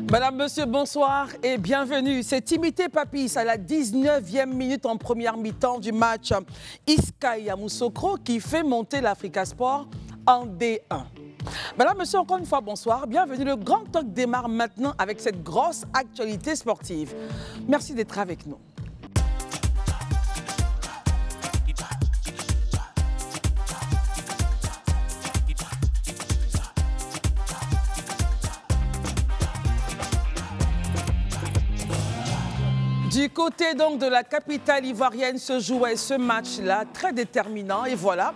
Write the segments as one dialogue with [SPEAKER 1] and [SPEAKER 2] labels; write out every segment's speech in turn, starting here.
[SPEAKER 1] Madame, monsieur, bonsoir et bienvenue. C'est Timothée Papis à la 19e minute en première mi-temps du match. Iska Yamoussoukro qui fait monter l'Africa Sport en D1. Madame, monsieur, encore une fois, bonsoir. Bienvenue. Le Grand Talk démarre maintenant avec cette grosse actualité sportive. Merci d'être avec nous. Du côté donc de la capitale ivoirienne se jouait ce match-là, très déterminant. Et voilà,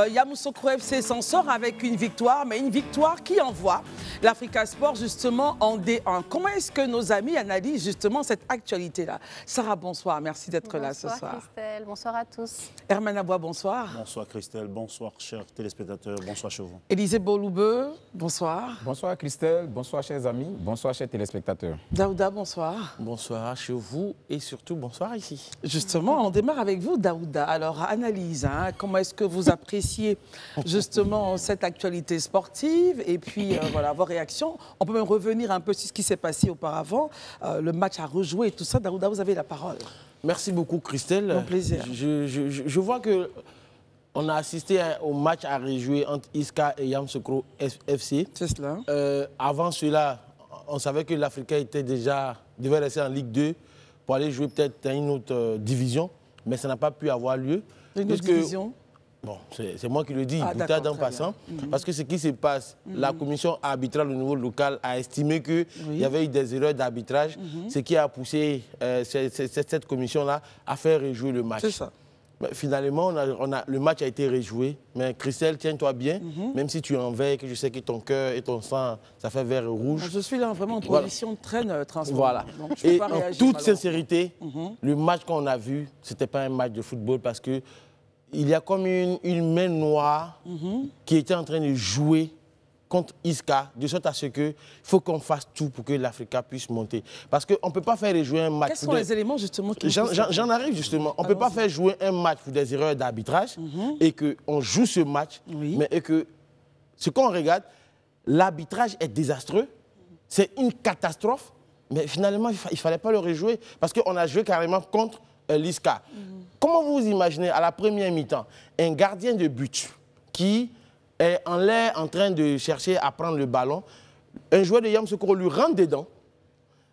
[SPEAKER 1] Yamoussoukro FC s'en sort avec une victoire, mais une victoire qui envoie l'Africa Sport justement en D1. Comment est-ce que nos amis analysent justement cette actualité-là? Sarah, bonsoir, merci d'être là ce soir.
[SPEAKER 2] Bonsoir Christelle, bonsoir à tous.
[SPEAKER 1] Herman Aboua, bonsoir.
[SPEAKER 3] Bonsoir Christelle, bonsoir chers téléspectateurs, bonsoir chez vous.
[SPEAKER 1] Élisée Boloube, bonsoir.
[SPEAKER 4] Bonsoir Christelle, bonsoir chers amis, bonsoir chers téléspectateurs.
[SPEAKER 1] Daouda, bonsoir.
[SPEAKER 5] Bonsoir chez vous et surtout bonsoir ici.
[SPEAKER 1] Justement, on démarre avec vous, Daouda. Alors, analyse, comment est-ce que vous appréciez justement cette actualité sportive et puis voilà, vos réactions. On peut même revenir un peu sur ce qui s'est passé auparavant, le match à rejouer et tout ça. Daouda, vous avez la parole.
[SPEAKER 5] Merci beaucoup Christelle.
[SPEAKER 1] Mon plaisir.
[SPEAKER 5] Je vois que on a assisté au match à rejouer entre Iska et Yamoussoukro FC.
[SPEAKER 1] C'est cela.
[SPEAKER 5] Avant cela, on savait que l'Africain devait rester en Ligue 2 pour aller jouer peut-être dans une autre division, mais ça n'a pas pu avoir lieu.
[SPEAKER 1] Une autre division?
[SPEAKER 5] Bon, c'est moi qui le dis,
[SPEAKER 1] d'accord,
[SPEAKER 5] en passant. Parce que ce qui se passe, la commission arbitrale au niveau local a estimé qu'il y avait eu des erreurs d'arbitrage, ce qui a poussé cette commission-là à faire rejouer le match.
[SPEAKER 1] C'est ça.
[SPEAKER 5] Mais finalement, le match a été rejoué. Mais Christelle, tiens-toi bien, même si tu en veilles, que je sais que ton cœur et ton sang, ça fait vert et rouge.
[SPEAKER 1] Je suis là vraiment en position très neutre.
[SPEAKER 5] Voilà.
[SPEAKER 1] Donc, je peux
[SPEAKER 5] et
[SPEAKER 1] pas
[SPEAKER 5] en
[SPEAKER 1] réagir,
[SPEAKER 5] toute sincérité, le match qu'on a vu, ce n'était pas un match de football parce que il y a comme une main noire qui était en train de jouer contre Iska, de sorte à ce qu'il faut qu'on fasse tout pour que l'Africa puisse monter. Parce qu'on ne peut pas faire jouer un match...
[SPEAKER 1] Quels sont les éléments justement qui...
[SPEAKER 5] J'en arrive justement. On ne peut pas faire jouer un match pour des erreurs d'arbitrage et qu'on joue ce match, mais et que ce qu'on regarde, l'arbitrage est désastreux, c'est une catastrophe, mais finalement, il ne fallait pas le rejouer parce qu'on a joué carrément contre l'Iska. Comment vous imaginez à la première mi-temps un gardien de but qui est en l'air en train de chercher à prendre le ballon, un joueur de Yamoussoukro lui rentre dedans,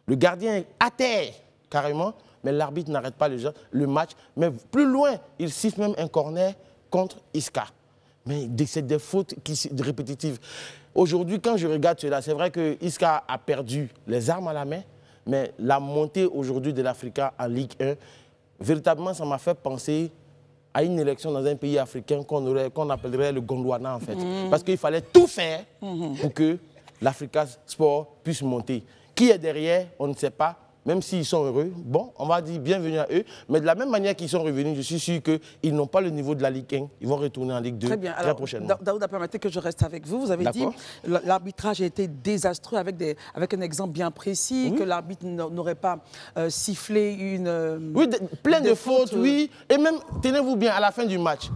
[SPEAKER 5] le gardien est à terre carrément, mais l'arbitre n'arrête pas le match. Mais plus loin, il siffle même un corner contre Iska. Mais c'est des fautes répétitives. Aujourd'hui, quand je regarde cela, c'est vrai que Iska a perdu les armes à la main, mais la montée aujourd'hui de l'Africa en Ligue 1, véritablement, ça m'a fait penser à une élection dans un pays africain qu'on appellerait le Gondwana, en fait. Parce qu'il fallait tout faire pour que l'Africa Sport puisse monter. Qui est derrière, on ne sait pas. Même s'ils sont heureux, bon, on va dire bienvenue à eux. Mais de la même manière qu'ils sont revenus, je suis sûr qu'ils n'ont pas le niveau de la Ligue 1. Ils vont retourner en Ligue 2 très prochainement.
[SPEAKER 1] Daouda, permettez que je reste avec vous. Vous avez dit que l'arbitrage a été désastreux avec un exemple bien précis, que l'arbitre n'aurait pas sifflé une...
[SPEAKER 5] Oui, plein de fautes, oui. Et même, tenez-vous bien, à la fin du match,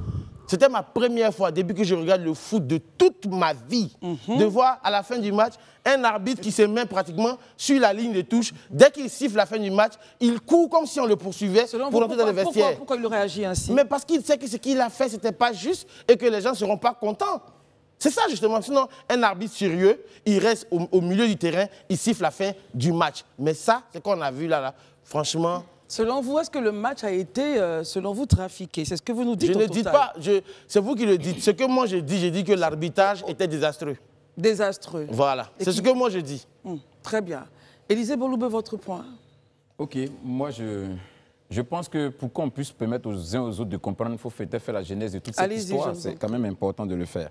[SPEAKER 5] c'était ma première fois, depuis que je regarde le foot de toute ma vie, de voir à la fin du match un arbitre qui se met pratiquement sur la ligne de touche. Dès qu'il siffle la fin du match, il court comme si on le poursuivait pour entrer dans le vestiaire.
[SPEAKER 1] Pourquoi il aurait agi ainsi?
[SPEAKER 5] Mais parce qu'il sait que ce qu'il a fait, ce n'était pas juste et que les gens ne seront pas contents. C'est ça justement. Sinon, un arbitre sérieux, il reste au milieu du terrain, il siffle la fin du match. Mais ça, c'est qu'on a vu là, franchement...
[SPEAKER 1] Selon vous, est-ce que le match a été, selon vous, trafiqué? C'est ce que vous nous dites.
[SPEAKER 5] Je ne dis pas, c'est vous qui le dites. Ce que moi je dis que l'arbitrage était désastreux.
[SPEAKER 1] Désastreux.
[SPEAKER 5] Voilà, c'est ce que moi je dis.
[SPEAKER 1] Très bien. Élisée Boloube, votre point?
[SPEAKER 4] Ok, moi je pense que pour qu'on puisse permettre aux uns aux autres de comprendre, il faut faire la genèse de toute cette histoire. C'est quand même important de le faire.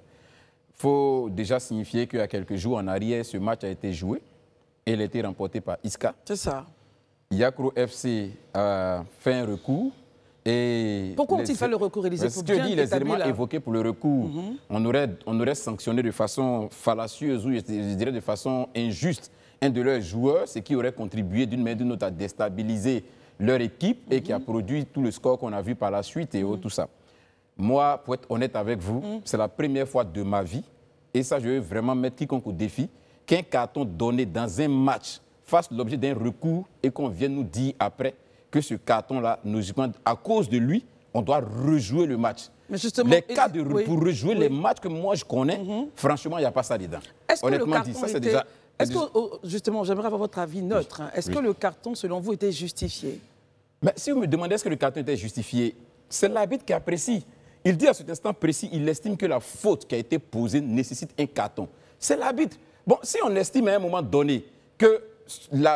[SPEAKER 4] Il faut déjà signifier qu'il y a quelques jours en arrière, ce match a été joué et il a été remporté par Iska.
[SPEAKER 1] C'est ça.
[SPEAKER 4] Yamoussoukro FC a fait un recours. Et
[SPEAKER 1] pourquoi ont-ils fait le recours, Élisée?
[SPEAKER 4] Ce que dit les éléments évoqués pour le recours, on aurait sanctionné de façon fallacieuse ou je dirais de façon injuste un de leurs joueurs, ce qui aurait contribué d'une manière ou d'une autre à déstabiliser leur équipe et qui a produit tout le score qu'on a vu par la suite et tout ça. Moi, pour être honnête avec vous, c'est la première fois de ma vie, et ça je veux vraiment mettre quiconque au défi, qu'un carton donné dans un match fasse l'objet d'un recours et qu'on vienne nous dire après que ce carton-là, à cause de lui, on doit rejouer le match.
[SPEAKER 1] Mais justement,
[SPEAKER 4] les cas pour rejouer les matchs que moi je connais, franchement, il n'y a pas ça dedans.
[SPEAKER 1] Honnêtement dit, ça c'est déjà... Est-ce que, justement, j'aimerais avoir votre avis neutre, hein. Est-ce que le carton, selon vous, était justifié?
[SPEAKER 4] Mais si vous me demandez est-ce que le carton était justifié, c'est l'arbitre qui apprécie. Il dit à cet instant précis, il estime que la faute qui a été posée nécessite un carton. C'est l'arbitre. Bon, si on estime à un moment donné que,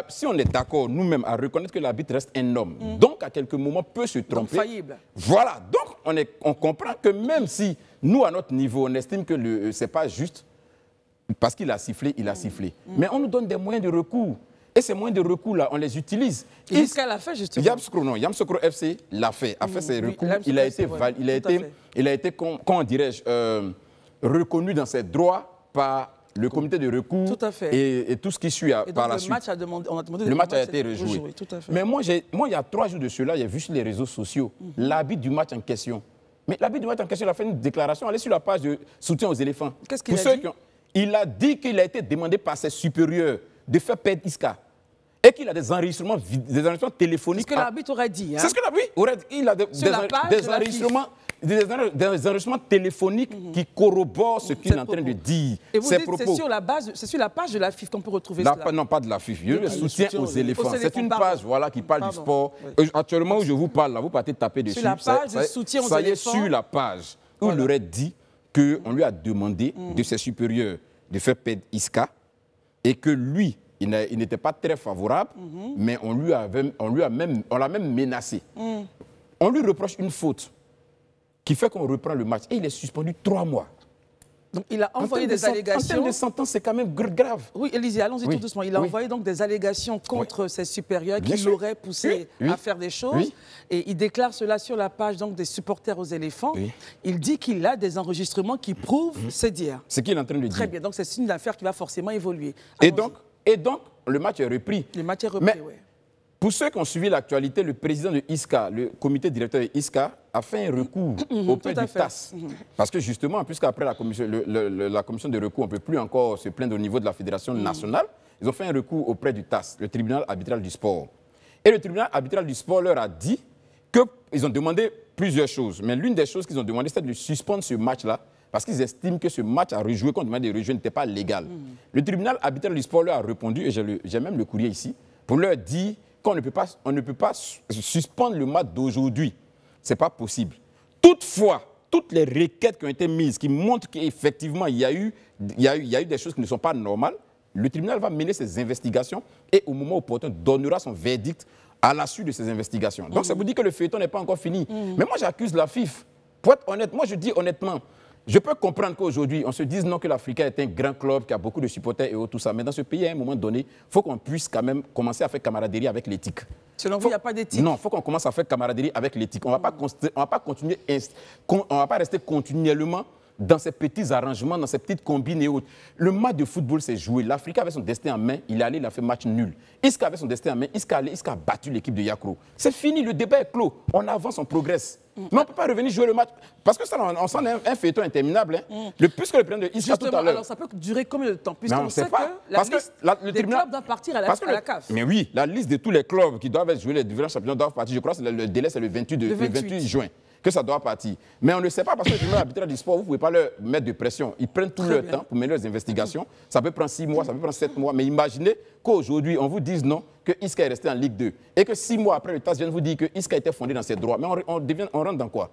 [SPEAKER 4] si on est d'accord nous-mêmes à reconnaître que l'arbitre reste un homme, donc à quelques moments peut se tromper.
[SPEAKER 1] Donc faillible.
[SPEAKER 4] Voilà, donc on comprend que même si nous, à notre niveau, on estime que ce n'est pas juste, parce qu'il a sifflé, il a sifflé. Mais on nous donne des moyens de recours. Et ces moyens de recours-là, on les utilise.
[SPEAKER 1] Et ce qu'elle a fait, justement.
[SPEAKER 4] Yamsoukro FC l'a fait, a fait ses recours. Il a été, comment dirais-je, reconnu dans ses droits par le comité de recours.
[SPEAKER 1] Tout à fait.
[SPEAKER 4] Et tout ce qui suit par la suite. Le match a été rejoué.
[SPEAKER 1] Tout à fait.
[SPEAKER 4] Mais moi, il y a 3 jours de cela, j'ai vu sur les réseaux sociaux l'arbitre du match en question. Mais l'arbitre du match en question, il a fait une déclaration, allez sur la page de soutien aux éléphants.
[SPEAKER 1] Qu'est-ce qu'il a dit?
[SPEAKER 4] Il a dit qu'il a été demandé par ses supérieurs de faire perdre Isca. Et qu'il a des enregistrements téléphoniques.
[SPEAKER 1] C'est ce que l'arbitre aurait dit. Hein?
[SPEAKER 4] C'est ce que l'arbitre aurait dit. Il a des enregistrements téléphoniques qui corroborent ce qu'il est en train de dire.
[SPEAKER 1] Et vous dites que c'est sur la page de la FIF qu'on peut retrouver cela?
[SPEAKER 4] Non, pas de la FIF. Le soutien aux éléphants. C'est une page qui parle du sport. Actuellement, où je vous parle, là, vous partez taper dessus.
[SPEAKER 1] Sur la page de soutien aux éléphants. Ça y est,
[SPEAKER 4] sur la page où il aurait dit qu'on lui a demandé de ses supérieurs de faire perdre Isca et que lui, il n'était pas très favorable, mais on l'a même menacé. On lui reproche une faute qui fait qu'on reprend le match et il est suspendu 3 mois.
[SPEAKER 1] Donc il a envoyé des allégations.
[SPEAKER 4] En termes de sentence, c'est quand même grave.
[SPEAKER 1] Oui, Élisée, allons-y tout doucement. Il a envoyé donc des allégations contre ses supérieurs qui l'auraient poussé à faire des choses. Et il déclare cela sur la page donc, des supporters aux éléphants. Il dit qu'il a des enregistrements qui prouvent ses dires.
[SPEAKER 4] C'est ce qu'il est en train de dire.
[SPEAKER 1] Très bien, donc c'est une affaire qui va forcément évoluer.
[SPEAKER 4] Et donc, le match est repris.
[SPEAKER 1] Le match est repris, oui.
[SPEAKER 4] Pour ceux qui ont suivi l'actualité, le président de ISCA, le comité directeur de ISCA, a fait un recours auprès du TAS. Parce que justement, puisqu'après la commission de recours, on ne peut plus encore se plaindre au niveau de la fédération nationale, ils ont fait un recours auprès du TAS, le tribunal arbitral du sport. Et le tribunal arbitral du sport leur a dit qu'ils ont demandé plusieurs choses. Mais l'une des choses qu'ils ont demandé, c'est de suspendre ce match-là, parce qu'ils estiment que ce match à rejouer, qu'on demande de rejouer, n'était pas légal. Le tribunal arbitral du sport leur a répondu, et j'ai même le courrier ici, pour leur dire qu'on ne peut pas suspendre le match d'aujourd'hui. Ce n'est pas possible. Toutefois, toutes les requêtes qui ont été mises, qui montrent qu'effectivement, il y a eu des choses qui ne sont pas normales, le tribunal va mener ses investigations et au moment opportun, donnera son verdict à la suite de ces investigations. Donc, ça vous dit que le feuilleton n'est pas encore fini. Mais moi, j'accuse la FIF. Pour être honnête, moi, je dis honnêtement, je peux comprendre qu'aujourd'hui, on se dise non que l'Africain est un grand club, qui a beaucoup de supporters et tout ça. Mais dans ce pays, à un moment donné, il faut qu'on puisse quand même commencer à faire camaraderie avec l'éthique.
[SPEAKER 1] Selon vous, il n'y a pas d'éthique?
[SPEAKER 4] Non, il faut qu'on commence à faire camaraderie avec l'éthique. On ne va pas rester continuellement dans ces petits arrangements, dans ces petites combines et autres. Le match de football, c'est joué. L'Africain avait son destin en main, il est allé, il a fait match nul. Isca avait son destin en main, Isca a battu l'équipe de Yakro. C'est fini, le débat est clos. On avance, on progresse. Mais on ne peut pas revenir jouer le match. Parce que ça, on sent un feuilleton interminable. Plus que le président de Isca tout à l'heure.
[SPEAKER 1] Alors ça peut durer combien de temps? Puisqu'on sait que la liste des clubs doit partir à la CAF.
[SPEAKER 4] Mais oui, la liste de tous les clubs qui doivent jouer les différents championnats doivent partir. Je crois que le délai, c'est le 28 juin. Que ça doit partir. Mais on ne sait pas parce que le tribunal arbitral du sport, vous ne pouvez pas leur mettre de pression. Ils prennent tout leur temps pour mener leurs investigations. Ça peut prendre 6 mois, ça peut prendre 7 mois. Mais imaginez qu'aujourd'hui, on vous dise non, que Isca est resté en Ligue 2. Et que 6 mois après, le TAS vient vous dire que Isca était fondé dans ses droits. Mais on rentre dans quoi?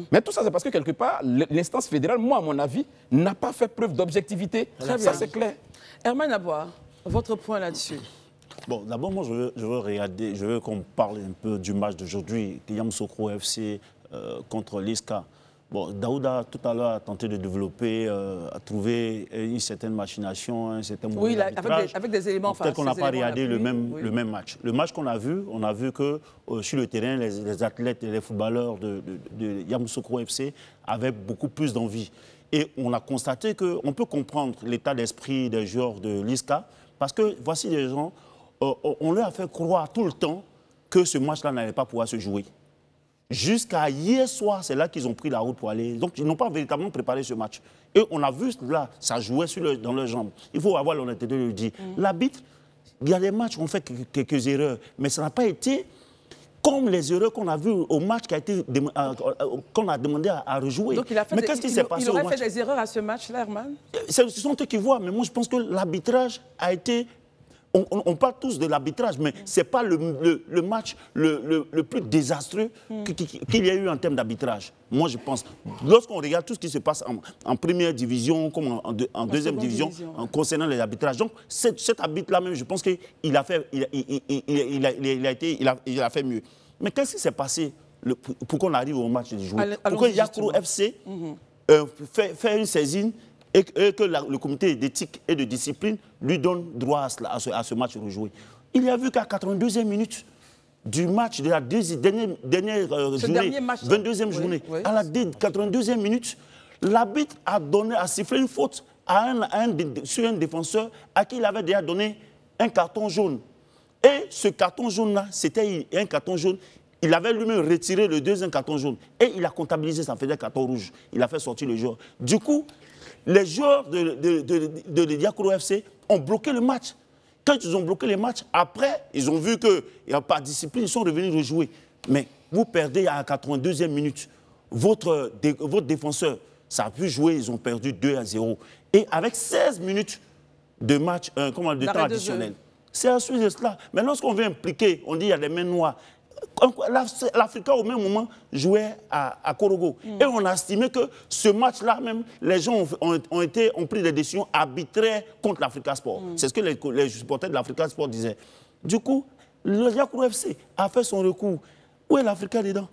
[SPEAKER 4] Mais tout ça, c'est parce que quelque part, l'instance fédérale, moi, à mon avis, n'a pas fait preuve d'objectivité. Ça, c'est clair.
[SPEAKER 1] Herman Aboua, votre point là-dessus?
[SPEAKER 3] Bon, d'abord, moi, je veux qu'on parle un peu du match d'aujourd'hui. Yamsoukro FC contre l'ISCA. Bon, Daouda, tout à l'heure, a tenté de développer, a trouvé une certaine machination, un certain mouvement d'arbitrage.
[SPEAKER 1] Avec des éléments.
[SPEAKER 3] Peut-être qu'on n'a pas regardé le même match. Le match qu'on a vu, on a vu que sur le terrain, les athlètes et les footballeurs de Yamsoukro FC avaient beaucoup plus d'envie. Et on a constaté qu'on peut comprendre l'état d'esprit des joueurs de l'ISCA, parce que voici des gens, on leur a fait croire tout le temps que ce match-là n'allait pas pouvoir se jouer. Jusqu'à hier soir, c'est là qu'ils ont pris la route pour aller. Donc, ils n'ont pas véritablement préparé ce match. Et on a vu là, ça jouait dans leurs jambes. Il faut avoir l'honnêteté de le dire. L'arbitre, il y a des matchs où on fait quelques erreurs, mais ça n'a pas été comme les erreurs qu'on a vues au match qu'on a demandé à rejouer.
[SPEAKER 1] Donc,
[SPEAKER 3] mais qu'est-ce qui s'est passé au match?
[SPEAKER 1] Il aurait fait des erreurs à ce match-là, Herman?
[SPEAKER 3] Ce sont eux qui voient, mais moi je pense que l'arbitrage a été... On parle tous de l'arbitrage, mais ce n'est pas le match le plus désastreux qu'il y a eu en termes d'arbitrage. Moi, je pense, lorsqu'on regarde tout ce qui se passe en première division, comme en deuxième division, concernant les arbitrages. Donc, cet arbitre-là même, je pense qu'il a fait mieux. Mais qu'est-ce qui s'est passé pour qu'on arrive au match de jouer? Pour que Yakourou FC fait une saisine et que le comité d'éthique et de discipline lui donne droit à ce match rejoué. Il y a vu qu'à 82e minute du match de la dernière journée, 22e journée, à la 82e minute, l'arbitre a sifflé une faute sur un défenseur à qui il avait déjà donné un carton jaune. Et ce carton jaune-là, c'était un carton jaune. Il avait lui-même retiré le deuxième carton jaune. Et il a comptabilisé, ça faisait carton rouge. Il a fait sortir le joueur. Du coup, les joueurs de Yakourou FC ont bloqué le match. Quand ils ont bloqué le match, après, ils ont vu qu'il n'y a pas de discipline, ils sont revenus rejouer. Mais vous perdez à la 82e minute. Votre défenseur, ça a pu jouer, ils ont perdu 2-0. Et avec 16 minutes de match, de temps additionnel. C'est à suite de cela. Mais lorsqu'on veut impliquer, on dit qu'il y a des mains noires. L'Africa, au même moment, jouait à Korogo. Et on a estimé que ce match-là, même, les gens ont pris des décisions arbitraires contre l'Africa Sport. C'est ce que les supporters de l'Africa Sport disaient. Du coup, le Yakourou FC a fait son recours. Où est l'Africa dedans?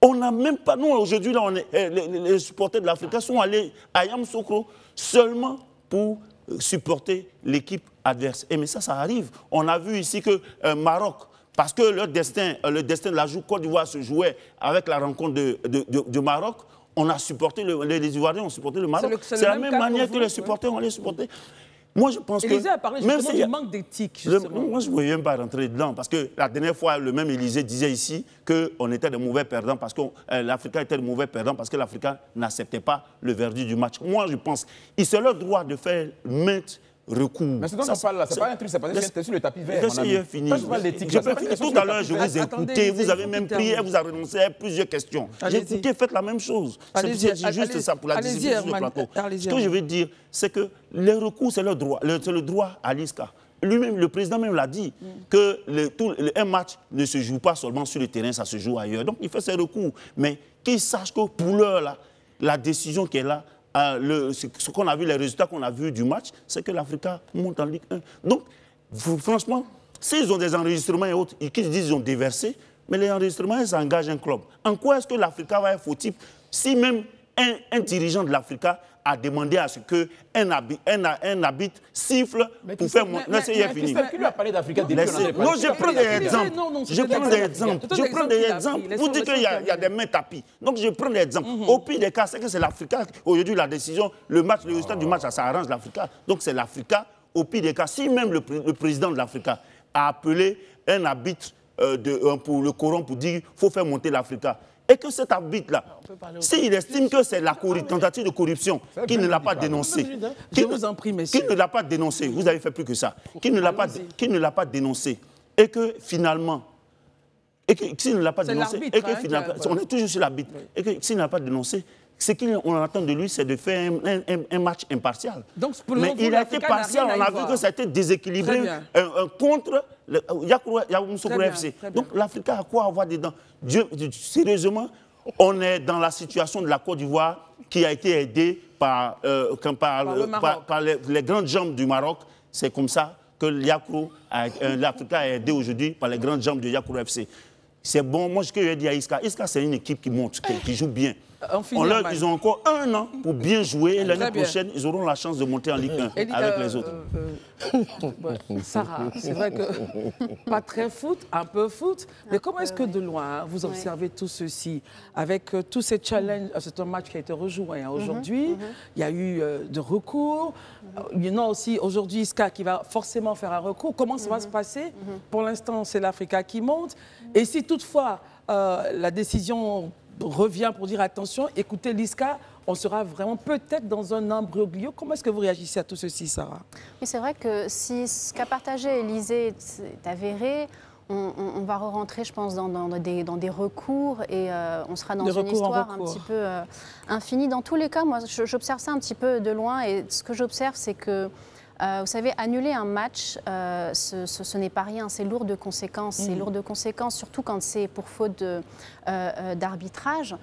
[SPEAKER 3] On n'a même pas... Nous, aujourd'hui, les supporters de l'Africa sont allés à Yamoussoukro seulement pour supporter l'équipe adverse. Mais ça arrive. On a vu ici que Maroc... Parce que le destin de la Côte d'Ivoire se jouait avec la rencontre du Maroc. On a supporté, les Ivoiriens ont supporté le Maroc. C'est la même manière que les supporters ont les supporté. Moi, je pense
[SPEAKER 1] Élysée a parlé justement du manque d'éthique.
[SPEAKER 3] Moi, je ne voulais même pas rentrer dedans. Parce que la dernière fois, le même Élysée disait ici qu'on était de mauvais perdants, parce que l'Africain était de mauvais perdants, parce que l'Africain n'acceptait pas le verdict du match. Moi, je pense que c'est leur droit de faire maintes recours.
[SPEAKER 4] Mais ce dont on parle là, c'est pas un truc, c'est pas c'était sur le tapis vert.
[SPEAKER 3] Laissez finir. Tout à l'heure, je vous ai écouté, vous avez même prié, vous avez renoncé à plusieurs questions. J'ai écouté, faites la même chose. C'est juste ça pour la discipline sur le plateau. Ce que je veux dire, c'est que les recours, c'est le droit à l'ISCA. Lui-même, le président même l'a dit, qu'un match ne se joue pas seulement sur le terrain, ça se joue ailleurs. Donc, il fait ses recours. Mais qu'il sache que pour l'heure, là, la décision qui est là, ce qu'on a vu, les résultats qu'on a vus du match, c'est que l'Africa monte en Ligue 1. Donc, franchement, s'ils ont des enregistrements et autres, ils disent qu'ils ont déversé, mais les enregistrements, ça engage un club. En quoi est-ce que l'Africa va être fautif si même un dirigeant de l'Africa a demandé à ce qu'un arbitre siffle pour faire... Laissez-y finir.
[SPEAKER 4] Qui lui a parlé d'Africa depuis
[SPEAKER 3] Non, je prends des exemples. Vous dites qu'il y a des mains tapis. Donc, je prends des exemples. Au pire des cas, c'est que c'est l'Africa. Aujourd'hui, la décision, le résultat du match, ça arrange l'Africa. Donc, c'est l'Africa. Au pire des cas, si même le président de l'Africa a appelé un arbitre pour le Coran pour dire qu'il faut faire monter l'Africa, et que cet arbitre-là, s'il estime que c'est la tentative de corruption, qu'il ne l'a pas dénoncé, qu'il ne l'a pas dénoncé, vous avez fait plus que ça, qu'il ne l'a pas dénoncé, et que finalement, s'il ne l'a pas dénoncé, et que finalement, on est toujours sur l'arbitre, et que s'il ne l'a pas dénoncé, ce qu'on attend de lui, c'est de faire un match impartial.
[SPEAKER 1] Donc,
[SPEAKER 3] mais il a été partial, on a vu que ça a été déséquilibré contre Yamoussoukro FC. Donc l'Africa a quoi avoir dedans? Sérieusement, on est dans la situation de la Côte d'Ivoire qui a été aidée par les grandes jambes du Maroc. C'est comme ça que l'Africa est aidée aujourd'hui par les grandes jambes de Yakourou FC. C'est bon, moi ce que je dis à Isca, c'est une équipe qui monte, qui joue bien. Ils ont encore 1 an pour bien jouer et l'année prochaine, ils auront la chance de monter en Ligue 1 avec les autres.
[SPEAKER 1] Sarah, c'est vrai que pas très foot, un peu foot, mais comment est-ce que de loin vous observez tout ceci avec tous ces challenges? C'est un match qui a été rejoué aujourd'hui, il y a eu de recours, Il y en a aussi aujourd'hui Iska qui va forcément faire un recours. Comment ça va se passer? Pour l'instant, c'est l'Africa qui monte. Et si toutefois la décision revient pour dire attention, écoutez l'Iska, on sera vraiment peut-être dans un imbroglio. Comment est-ce que vous réagissez à tout ceci, Sarah?
[SPEAKER 2] Oui, c'est vrai que si ce qu'a partagé Élisée est avéré, on va re-rentrer, je pense, dans des recours et on sera dans une histoire un petit peu infinie. Dans tous les cas, moi, j'observe ça un petit peu de loin et ce que j'observe, c'est que, vous savez, annuler un match, ce n'est pas rien, c'est lourd de conséquences. C'est lourd de conséquences, surtout quand c'est pour faute d'arbitrage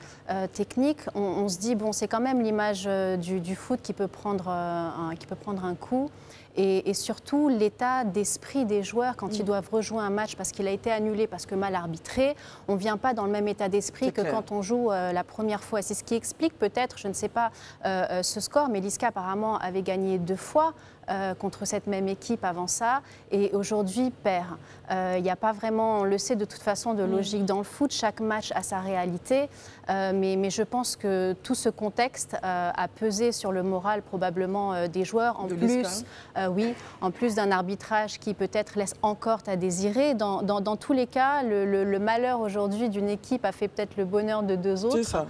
[SPEAKER 2] technique. On se dit, bon, c'est quand même l'image du foot qui peut prendre un coup. Et surtout, l'état d'esprit des joueurs quand ils doivent rejouer un match parce qu'il a été annulé, parce que mal arbitré, on ne vient pas dans le même état d'esprit que quand on joue la première fois. C'est ce qui explique peut-être, je ne sais pas, ce score, mais l'Iska apparemment avait gagné 2 fois contre cette même équipe avant ça, et aujourd'hui perd. Il n'y a pas vraiment, on le sait de toute façon, de logique dans le foot. Chaque match a sa réalité, mais je pense que tout ce contexte a pesé sur le moral probablement des joueurs, en plus d'un arbitrage qui peut-être laisse encore à désirer. Dans tous les cas, le malheur aujourd'hui d'une équipe a fait peut-être le bonheur de 2 autres.
[SPEAKER 1] C'est ça.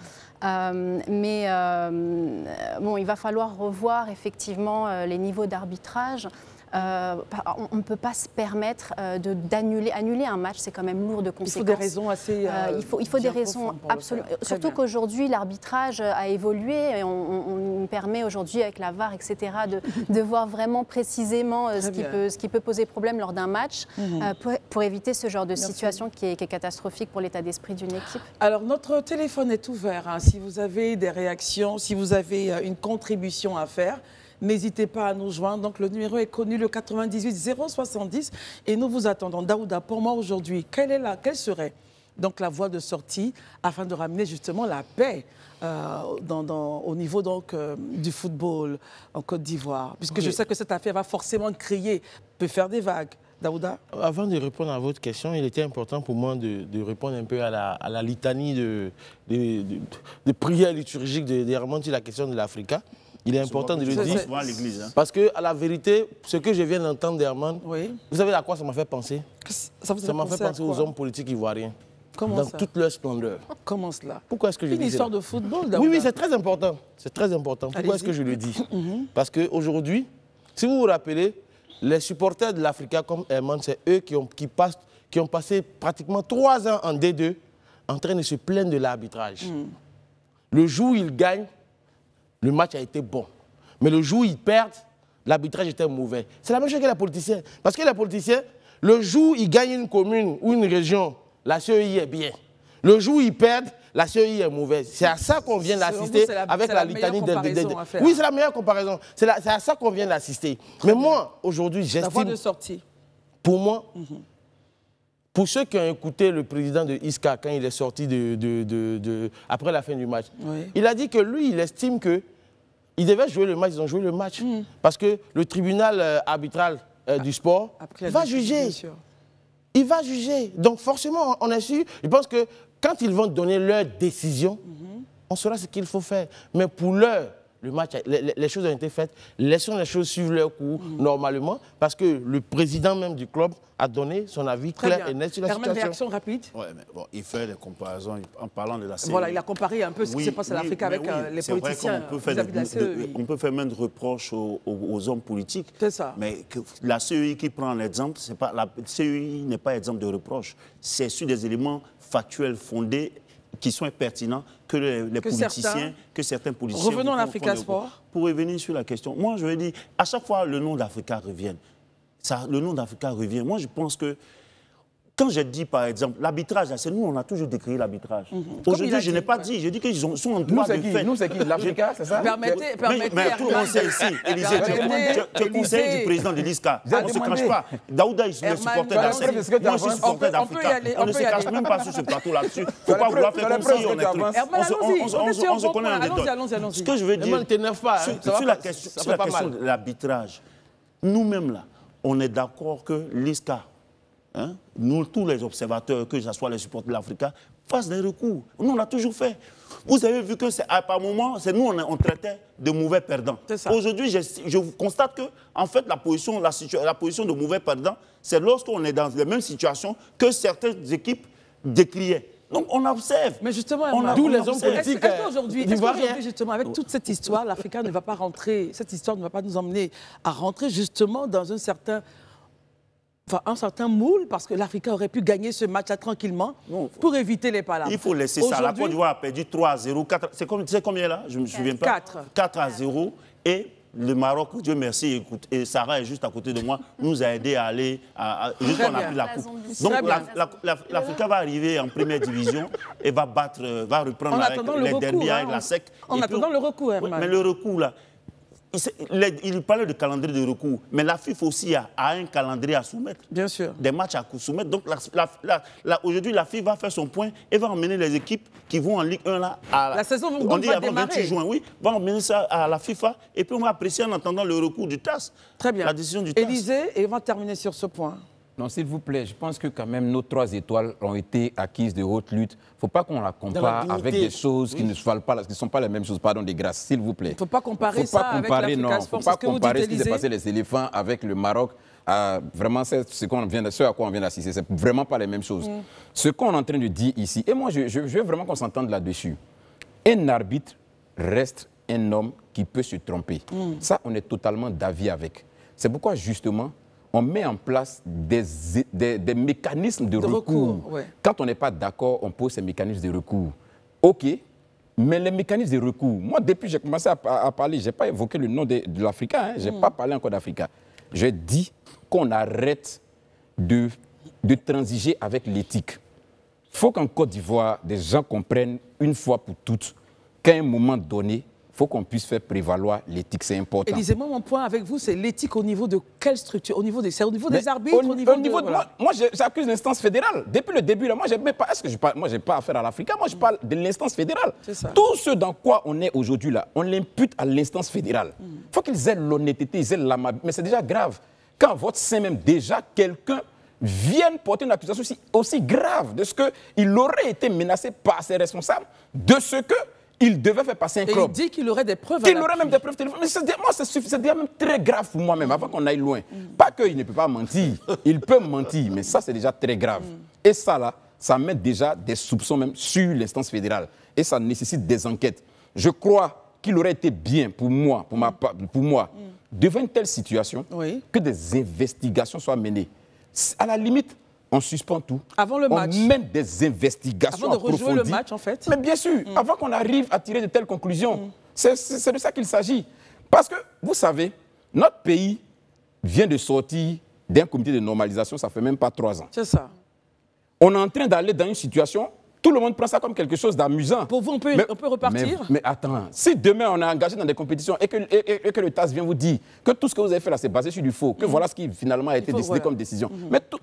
[SPEAKER 2] Bon, il va falloir revoir effectivement les niveaux d'arbitrage. On ne peut pas se permettre d'annuler un match, c'est quand même lourd de conséquences.
[SPEAKER 1] Il faut des raisons assez
[SPEAKER 2] il faut des raisons absolument. Surtout qu'aujourd'hui, l'arbitrage a évolué et on permet aujourd'hui, avec la VAR, etc., de voir vraiment précisément ce qui peut poser problème lors d'un match pour éviter ce genre de situation qui est catastrophique pour l'état d'esprit d'une équipe.
[SPEAKER 1] Alors, notre téléphone est ouvert. Hein. Si vous avez des réactions, si vous avez une contribution à faire, n'hésitez pas à nous joindre. Donc, le numéro est connu, le 98 070. Et nous vous attendons. Daouda, pour moi aujourd'hui, quelle serait donc la voie de sortie afin de ramener justement la paix au niveau donc, du football en Côte d'Ivoire? Puisque je sais que cette affaire va forcément crier, peut faire des vagues. Daouda?
[SPEAKER 5] Avant de répondre à votre question, il était important pour moi de répondre un peu à la litanie de prières liturgiques d'Herman sur la question de l'Africa. Il est important de le dire, parce que, à la vérité, ce que je viens d'entendre d'Herman, vous savez à quoi ça m'a fait penser? Ça m'a fait penser aux hommes politiques ivoiriens. Comment ça? Dans toute leur splendeur.
[SPEAKER 1] Comment cela?
[SPEAKER 5] Pourquoi est-ce que je dis ça?
[SPEAKER 1] Une histoire de football,
[SPEAKER 5] Oui, oui, c'est très important. C'est très important. Pourquoi est-ce que je le dis? Parce qu'aujourd'hui, si vous vous rappelez, les supporters de l'Africa comme Herman, c'est eux qui ont passé pratiquement 3 ans en D2 en train de se plaindre de l'arbitrage. Le jour où ils gagnent, le match a été bon. Mais le jour où ils perdent, l'arbitrage était mauvais. C'est la même chose que les politiciens. Parce que les politiciens, le jour où ils gagnent une commune ou une région, la CEI est bien. Le jour où ils perdent, la CEI est mauvaise. C'est à ça qu'on vient d'assister avec la litanie de... Oui, c'est la meilleure comparaison. C'est à ça qu'on vient d'assister. Mais moi, aujourd'hui, j'estime...
[SPEAKER 1] La voie de sortie.
[SPEAKER 5] Pour moi, pour ceux qui ont écouté le président de Iska quand il est sorti après la fin du match, il a dit que lui, il estime que ils devaient jouer le match, ils ont joué le match. Parce que le tribunal arbitral du sport va juger. Il va juger. Donc forcément, on est sûr. Je pense que quand ils vont donner leur décision, on saura ce qu'il faut faire. Mais pour l'heure, le match, les choses ont été faites. Laissons les choses suivre leur cours normalement, parce que le président même du club a donné son avis clair et net sur la situation.
[SPEAKER 1] Réaction rapide.
[SPEAKER 3] Oui, mais bon, il fait des comparaisons en parlant de la CEI.
[SPEAKER 1] Voilà, il a comparé un peu ce qui se passe en Afrique avec les politiciens.
[SPEAKER 3] On peut faire même de reproches aux hommes politiques.
[SPEAKER 1] C'est ça.
[SPEAKER 3] Mais que la CEI qui prend l'exemple, la CEI n'est pas exemple de reproche. C'est sur des éléments factuels fondés qui sont pertinents que certains politiciens...
[SPEAKER 1] Revenons à l'Africa Sport.
[SPEAKER 3] Pour revenir sur la question, moi je veux dire, à chaque fois le nom d'Africa revient. Le nom d'Africa revient. Moi je pense que, quand j'ai dit par exemple, l'arbitrage, c'est nous, on a toujours décrié l'arbitrage. Aujourd'hui, je n'ai pas dit, j'ai dit qu'ils sont en droit de fait.
[SPEAKER 4] Nous, c'est qui? L'Africa, c'est ça?
[SPEAKER 1] Permettez,
[SPEAKER 3] mais tout le monde sait ici. Élisée, tu es conseiller du président de l'ISCA. On ne se cache pas. Daouda, il est supporter d'Afrique. Moi, je suis supporter d'Africa. On ne se cache même pas sur ce plateau là-dessus. Il ne faut pas vouloir faire comme si on est truc. On se connaît en détail. Ce que je veux dire, sur la question de l'arbitrage, nous-mêmes là, on est d'accord que l'ISCA, nous, tous les observateurs, que ce soit les supporters de l'Africa, fasse des recours. Nous, on a toujours fait. Vous avez vu que par moment, c'est nous, on traitait de mauvais perdants. Aujourd'hui, je constate que, en fait, la position de mauvais perdant, c'est lorsqu'on est dans les mêmes situations que certaines équipes décriaient. Donc, on observe.
[SPEAKER 1] Mais justement,
[SPEAKER 5] d'où les hommes politiques.
[SPEAKER 1] Est-ce qu'aujourd'hui, justement, avec toute cette histoire, l'Africa ne va pas rentrer, cette histoire ne va pas nous emmener à rentrer justement dans un certain moule, parce que l'Africa aurait pu gagner ce match-là tranquillement pour éviter les palabres.
[SPEAKER 3] Il faut laisser ça. La Côte d'Ivoire a perdu 3-0. C'est combien là? Je ne me souviens pas. 4-0. Et le Maroc, Dieu merci, écoute, et Sarah est juste à côté de moi, nous a aidé à aller, juste on a pris la coupe. Donc l'Africa va arriver en première division et va reprendre avec les derbies avec la SEC.
[SPEAKER 1] En attendant le recours, Herman.
[SPEAKER 3] Mais le recours là, il parlait de calendrier de recours, mais la FIFA aussi a un calendrier à soumettre.
[SPEAKER 1] Bien sûr.
[SPEAKER 3] Des matchs à soumettre. Donc aujourd'hui, la FIFA va faire son point et va emmener les équipes qui vont en Ligue 1 là.
[SPEAKER 1] La saison
[SPEAKER 3] on dit
[SPEAKER 1] va
[SPEAKER 3] avant
[SPEAKER 1] démarrer.
[SPEAKER 3] 28 juin, oui. Va emmener ça à la FIFA et puis on va apprécier en attendant le recours du TAS.
[SPEAKER 1] Très bien.
[SPEAKER 3] La décision du TAS.
[SPEAKER 1] Élisée, et on va terminer sur ce point.
[SPEAKER 4] Non, s'il vous plaît, je pense que quand même nos 3 étoiles ont été acquises de haute lutte. Il ne faut pas qu'on la compare avec des choses qui ne sont pas les mêmes choses. Pardon, des grâces, s'il vous plaît.
[SPEAKER 1] Il ne faut pas comparer ça avec l'Africa Sport.
[SPEAKER 4] Il ne faut pas comparer ce qui s'est passé les éléphants avec le Maroc. Vraiment, ce à quoi on vient d'assister, ce n'est vraiment pas les mêmes choses. Ce qu'on est en train de dire ici, et moi je veux vraiment qu'on s'entende là-dessus, un arbitre reste un homme qui peut se tromper. Ça, on est totalement d'avis avec. C'est pourquoi justement, on met en place des mécanismes de recours.
[SPEAKER 1] Ouais.
[SPEAKER 4] Quand on n'est pas d'accord, on pose ces mécanismes de recours. OK, mais les mécanismes de recours, moi, depuis que j'ai commencé à parler, je n'ai pas évoqué le nom de l'Africa, je n'ai pas parlé encore d'Africa. Je dis qu'on arrête de transiger avec l'éthique. Il faut qu'en Côte d'Ivoire, des gens comprennent une fois pour toutes qu'à un moment donné, il faut qu'on puisse faire prévaloir l'éthique, c'est important.
[SPEAKER 1] Élisée, moi, mon point avec vous, c'est l'éthique au niveau de quelle structure? Au niveau des arbitres,
[SPEAKER 4] Moi, j'accuse l'instance fédérale. Depuis le début, là, moi, j'ai pas affaire à l'Africa, moi, je parle de l'instance fédérale. Tout ce dans quoi on est aujourd'hui, là, on l'impute à l'instance fédérale. Il faut qu'ils aient l'honnêteté, ils aient l'amabilité. Mais c'est déjà grave. Quand votre sein même, déjà, quelqu'un vienne porter une accusation aussi grave de ce qu'il aurait été menacé par ses responsables, de ce que il devait faire passer un club.
[SPEAKER 1] Il dit qu'il aurait des preuves.
[SPEAKER 4] Il aurait même des preuves téléphoniques. Mais moi, c'est déjà même très grave pour moi-même, avant qu'on aille loin. Pas qu'il ne peut pas mentir. Il peut mentir, mais ça, c'est déjà très grave. Et ça, là, ça met déjà des soupçons même sur l'instance fédérale. Et ça nécessite des enquêtes. Je crois qu'il aurait été bien pour moi, devant une telle situation, que des investigations soient menées. À la limite, on suspend tout.
[SPEAKER 1] Avant le match.
[SPEAKER 4] On mène des investigations approfondies.
[SPEAKER 1] Avant de rejouer le match, en fait.
[SPEAKER 4] Mais bien sûr, avant qu'on arrive à tirer de telles conclusions. C'est de ça qu'il s'agit. Parce que, vous savez, notre pays vient de sortir d'un comité de normalisation, ça ne fait même pas 3 ans.
[SPEAKER 1] C'est ça.
[SPEAKER 4] On est en train d'aller dans une situation, tout le monde prend ça comme quelque chose d'amusant.
[SPEAKER 1] Pour vous, on peut repartir?
[SPEAKER 4] Mais attends, si demain on est engagé dans des compétitions et que le TAS vient vous dire que tout ce que vous avez fait là, c'est basé sur du faux, que voilà ce qui finalement a été décidé comme décision. Mais
[SPEAKER 1] tout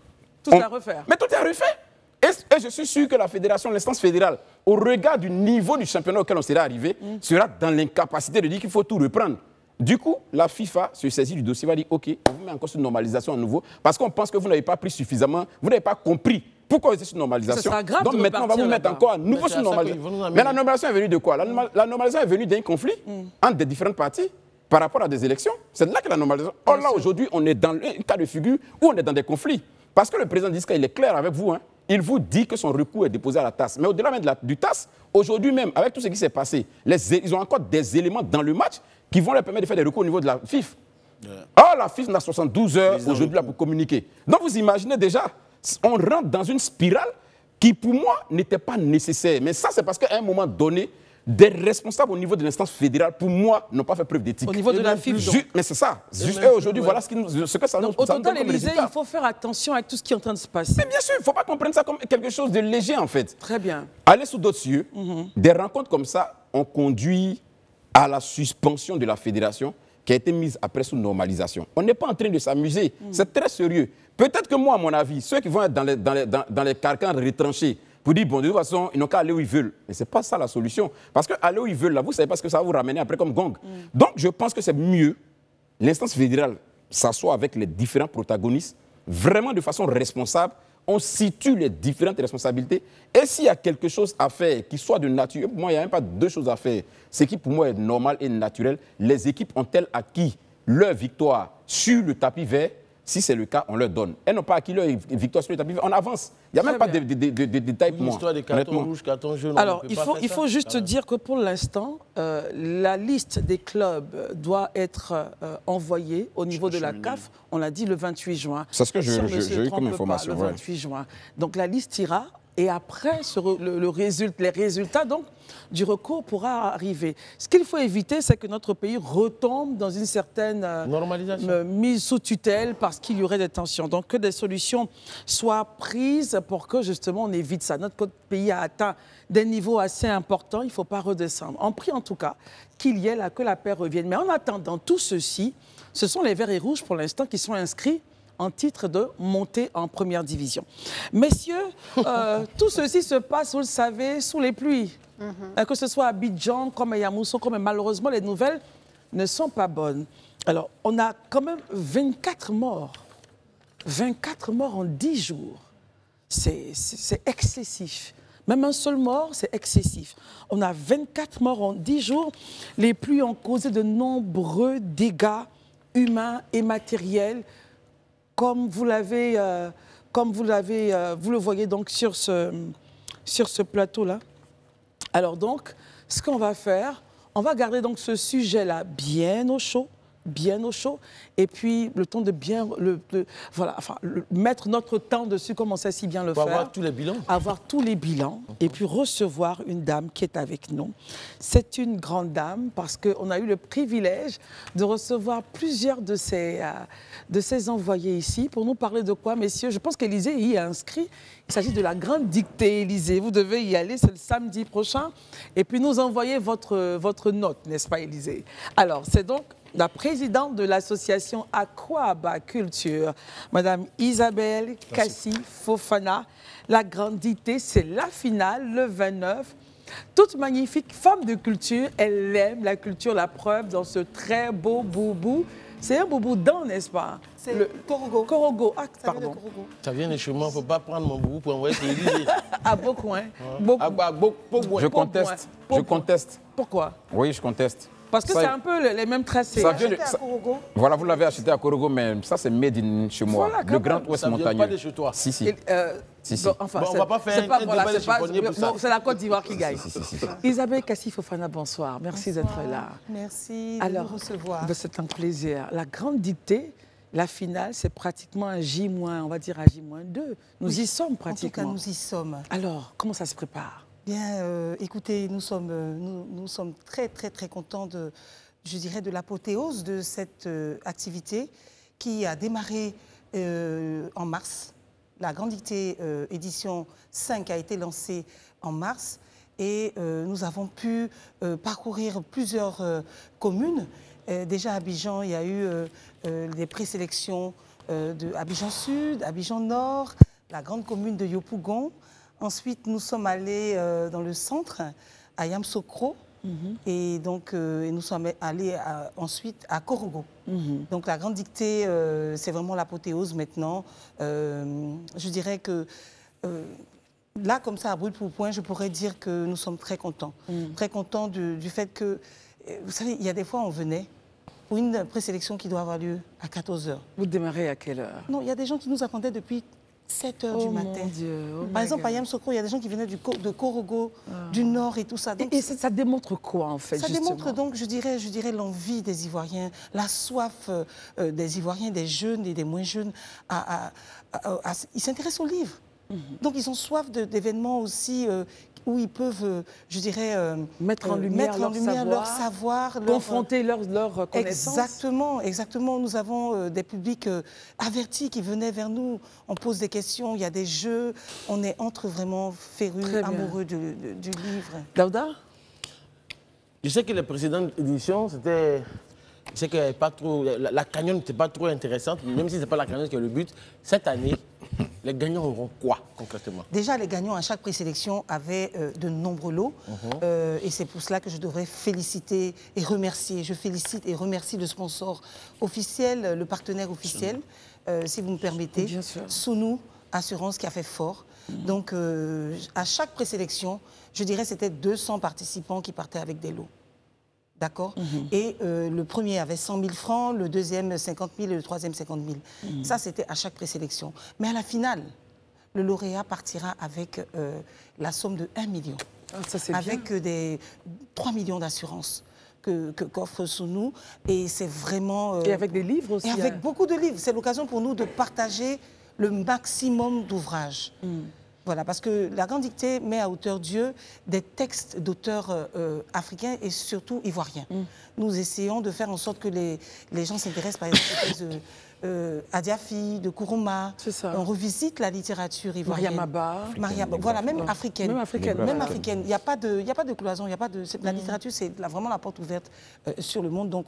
[SPEAKER 1] est à refaire.
[SPEAKER 4] Mais tout est à refaire. Et je suis sûr que la fédération, l'instance fédérale, au regard du niveau du championnat auquel on sera arrivé, sera dans l'incapacité de dire qu'il faut tout reprendre. Du coup, la FIFA se saisit du dossier, va dire OK, on vous met encore sur une normalisation à nouveau, parce qu'on pense que vous n'avez pas pris suffisamment, vous n'avez pas compris pourquoi vous êtes sur une normalisation.
[SPEAKER 1] Ça sera grave.
[SPEAKER 4] Donc maintenant, on va vous mettre encore à nouveau sur une normalisation. Mais la normalisation est venue de quoi? La normalisation est venue d'un conflit entre des différentes parties par rapport à des élections. C'est là que la normalisation. Or là, aujourd'hui, on est dans un cas de figure où on est dans des conflits. Parce que le président d'ISCA, il est clair avec vous. Il vous dit que son recours est déposé à la TAS. Mais au-delà même du TAS, aujourd'hui même, avec tout ce qui s'est passé, ils ont encore des éléments dans le match qui vont leur permettre de faire des recours au niveau de la FIF. Or, la FIF n'a 72 heures aujourd'hui pour communiquer. Donc, vous imaginez déjà, on rentre dans une spirale qui, pour moi, n'était pas nécessaire. Mais ça, c'est parce qu'à un moment donné, des responsables au niveau de l'instance fédérale, pour moi, n'ont pas fait preuve d'éthique.
[SPEAKER 1] Au niveau de la FIF,
[SPEAKER 4] mais c'est ça. Et aujourd'hui, voilà ce que ça nous
[SPEAKER 1] au total, Élisée, il faut faire attention avec tout ce qui est en train de se passer.
[SPEAKER 4] Mais bien sûr, il ne faut pas qu'on prenne ça comme quelque chose de léger, en fait.
[SPEAKER 1] Très bien.
[SPEAKER 4] Aller sous d'autres cieux, des rencontres comme ça ont conduit à la suspension de la fédération qui a été mise après sous normalisation. On n'est pas en train de s'amuser. C'est très sérieux. Peut-être que moi, à mon avis, ceux qui vont être dans les carcans retranchés, pour dire, bon, de toute façon, ils n'ont qu'à aller où ils veulent. Mais ce n'est pas ça la solution. Parce qu'aller où ils veulent, là, vous ne savez pas ce que ça va vous ramener après comme gang. Donc, je pense que c'est mieux, l'instance fédérale s'assoit avec les différents protagonistes vraiment de façon responsable, on situe les différentes responsabilités. Et s'il y a quelque chose à faire qui soit de nature, pour moi, il n'y a même pas deux choses à faire. Ce qui, pour moi, est normal et naturel. Les équipes ont-elles acquis leur victoire sur le tapis vert? Si c'est le cas, on leur donne. Elles n'ont pas acquis leur victoire sur le tapis vert, on avance. Il n'y a même pas de détails pour moi.
[SPEAKER 5] L'histoire des cartons rouges, cartons jaunes.
[SPEAKER 1] Alors, il faut juste dire que pour l'instant, la liste des clubs doit être envoyée au niveau de la CAF. On l'a dit le 28 juin.
[SPEAKER 4] C'est ce que j'ai eu comme information.
[SPEAKER 1] Le 28 juin. Donc, la liste ira. Et après, les résultats donc, du recours pourra arriver. Ce qu'il faut éviter, c'est que notre pays retombe dans une certaine normalisation, mise sous tutelle parce qu'il y aurait des tensions. Donc que des solutions soient prises pour que justement on évite ça. Notre pays a atteint des niveaux assez importants, il ne faut pas redescendre. On prie en tout cas qu'il y ait là, que la paix revienne. Mais en attendant tout ceci, ce sont les Verts et Rouges pour l'instant qui sont inscrits en titre de montée en première division. Messieurs, tout ceci se passe, vous le savez, sous les pluies. Que ce soit à Abidjan, comme à Yamoussoukro, mais malheureusement, les nouvelles ne sont pas bonnes. Alors, on a quand même 24 morts. 24 morts en 10 jours. C'est excessif. Même un seul mort, c'est excessif. On a 24 morts en 10 jours. Les pluies ont causé de nombreux dégâts humains et matériels, comme vous le voyez donc sur ce plateau-là. Alors donc, ce qu'on va faire, on va garder donc ce sujet-là bien au chaud, et puis le temps de bien mettre notre temps dessus, comme on sait si bien le faire.
[SPEAKER 5] Avoir tous les bilans.
[SPEAKER 1] Avoir tous les bilans, et puis recevoir une dame qui est avec nous. C'est une grande dame parce qu'on a eu le privilège de recevoir plusieurs de ces envoyés ici pour nous parler de quoi, messieurs? Je pense qu'Élysée y est inscrit. Il s'agit de la grande dictée, Élysée. Vous devez y aller, c'est le samedi prochain. Et puis nous envoyer votre note, n'est-ce pas, Élysée? Alors, c'est donc la présidente de l'association Aquaba Culture, Madame Isabelle Kassi Fofana. La grande dictée, c'est la finale, le 29. Toute magnifique femme de culture, elle aime la culture, la preuve dans ce très beau boubou. C'est un boubou dent, n'est-ce pas?
[SPEAKER 6] C'est le Korogo.
[SPEAKER 1] Korogo, ah, pardon.
[SPEAKER 5] Ça vient de chez moi, il ne faut pas prendre mon boubou pour envoyer sur l'Élysée.
[SPEAKER 1] À Beaucoin.
[SPEAKER 4] Je conteste. Je conteste.
[SPEAKER 1] Pourquoi?
[SPEAKER 4] Oui, je conteste.
[SPEAKER 1] Parce que c'est un peu les mêmes tracés.
[SPEAKER 6] Ça vient à Korogo.
[SPEAKER 4] Voilà, vous l'avez acheté à Korogo, mais ça, c'est made in chez moi. Voilà, le Grand Ouest montagneux. Ça
[SPEAKER 5] vient pas de chez toi.
[SPEAKER 4] Si. Si.
[SPEAKER 1] Bon, enfin,
[SPEAKER 5] on ne va pas faire un débat de chiffonnier pour ça.
[SPEAKER 1] C'est la Côte d'Ivoire qui gagne. Isabelle Kassi Fofana, bonsoir. Merci d'être là.
[SPEAKER 6] Merci de nous recevoir.
[SPEAKER 1] C'est un plaisir. La grande dictée, la finale, c'est pratiquement un J-, on va dire un J-2. Nous y sommes pratiquement.
[SPEAKER 6] En tout cas, nous y sommes.
[SPEAKER 1] Alors, comment ça se prépare?
[SPEAKER 6] Bien, écoutez, nous sommes très, très, très contents de l'apothéose de cette activité qui a démarré en mars. La Grande Dictée édition 5 a été lancée en mars et nous avons pu parcourir plusieurs communes. Déjà à Abidjan, il y a eu des présélections de Abidjan Sud, Abidjan Nord, la grande commune de Yopougon. Ensuite, nous sommes allés dans le centre, à Yamoussoukro. Et donc, nous sommes allés ensuite à Korogo. Donc, la Grande Dictée, c'est vraiment l'apothéose maintenant. Je dirais que là, comme ça, à brûle pour point, je pourrais dire que nous sommes très contents. Très contents du fait que, vous savez, il y a des fois, on venait pour une présélection qui doit avoir lieu à 14 h.
[SPEAKER 1] Vous démarrez à quelle heure?
[SPEAKER 6] Non, il y a des gens qui nous attendaient depuis 7 h du matin.
[SPEAKER 1] Mon Dieu,
[SPEAKER 6] Par exemple, à Yamoussoukro, il y a des gens qui venaient de Korogo, du Nord et tout ça. Donc,
[SPEAKER 1] et ça démontre quoi, en fait?
[SPEAKER 6] Ça démontre donc, je dirais l'envie des Ivoiriens, la soif des Ivoiriens, des jeunes et des moins jeunes. Ils s'intéressent aux livres. Donc, ils ont soif d'événements aussi où ils peuvent, je dirais,
[SPEAKER 1] mettre en lumière
[SPEAKER 6] leur savoir,
[SPEAKER 1] confronter leur connaissance.
[SPEAKER 6] Exactement. Nous avons des publics avertis qui venaient vers nous. On pose des questions, il y a des jeux. On est vraiment férus, amoureux du livre.
[SPEAKER 1] Daouda?
[SPEAKER 5] Je sais que les précédentes éditions, c'était... Je sais que pas trop, la cagnotte n'était pas trop intéressante, même si ce n'est pas la cagnotte qui est le but. Cette année, les gagnants auront quoi concrètement?
[SPEAKER 6] Déjà, les gagnants à chaque présélection avaient de nombreux lots. Et c'est pour cela que je devrais féliciter et remercier. Je félicite et remercie le sponsor officiel, le partenaire officiel. si vous me permettez.
[SPEAKER 1] Bien sûr.
[SPEAKER 6] Sounou Assurance qui a fait fort. Donc, à chaque présélection, je dirais c'était 200 participants qui partaient avec des lots. D'accord. Et le premier avait 100 000 francs, le deuxième 50 000 et le troisième 50 000. Ça, c'était à chaque présélection. Mais à la finale, le lauréat partira avec la somme de 1 million.
[SPEAKER 1] Ah, ça, c'est
[SPEAKER 6] avec des 3 millions d'assurances qu'offre Sounou. Et c'est vraiment...
[SPEAKER 1] et avec des livres aussi.
[SPEAKER 6] Et avec beaucoup de livres. C'est l'occasion pour nous de partager le maximum d'ouvrages. Voilà, parce que la Grande Dictée met à hauteur d'yeux des textes d'auteurs africains et surtout ivoiriens. Nous essayons de faire en sorte que les gens s'intéressent par exemple aux textes à Diafi, de Kourouma. On revisite la littérature ivoirienne.
[SPEAKER 1] Maria Baba.
[SPEAKER 6] Voilà, même africaine.
[SPEAKER 1] Même africaine.
[SPEAKER 6] Même africaine. Il n'y a pas de cloison, la littérature, c'est vraiment la porte ouverte sur le monde. Donc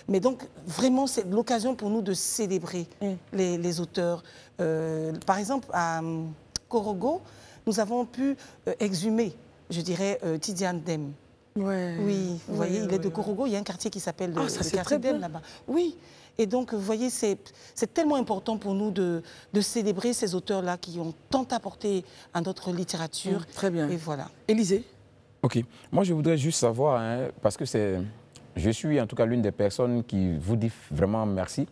[SPEAKER 6] mais donc, vraiment, c'est l'occasion pour nous de célébrer les auteurs. Par exemple, à Korogo, nous avons pu exhumer, je dirais, Tidiane Dem. Oui, vous voyez, il est de Korogo, il y a un quartier qui s'appelle le quartier Dem là-bas. Oui, et donc, vous voyez, c'est tellement important pour nous de célébrer ces auteurs-là qui ont tant apporté à notre littérature.
[SPEAKER 1] Très bien.
[SPEAKER 6] Et voilà.
[SPEAKER 1] Élisée.
[SPEAKER 4] Ok, moi je voudrais juste savoir, parce que je suis en tout cas l'une des personnes qui vous dit vraiment merci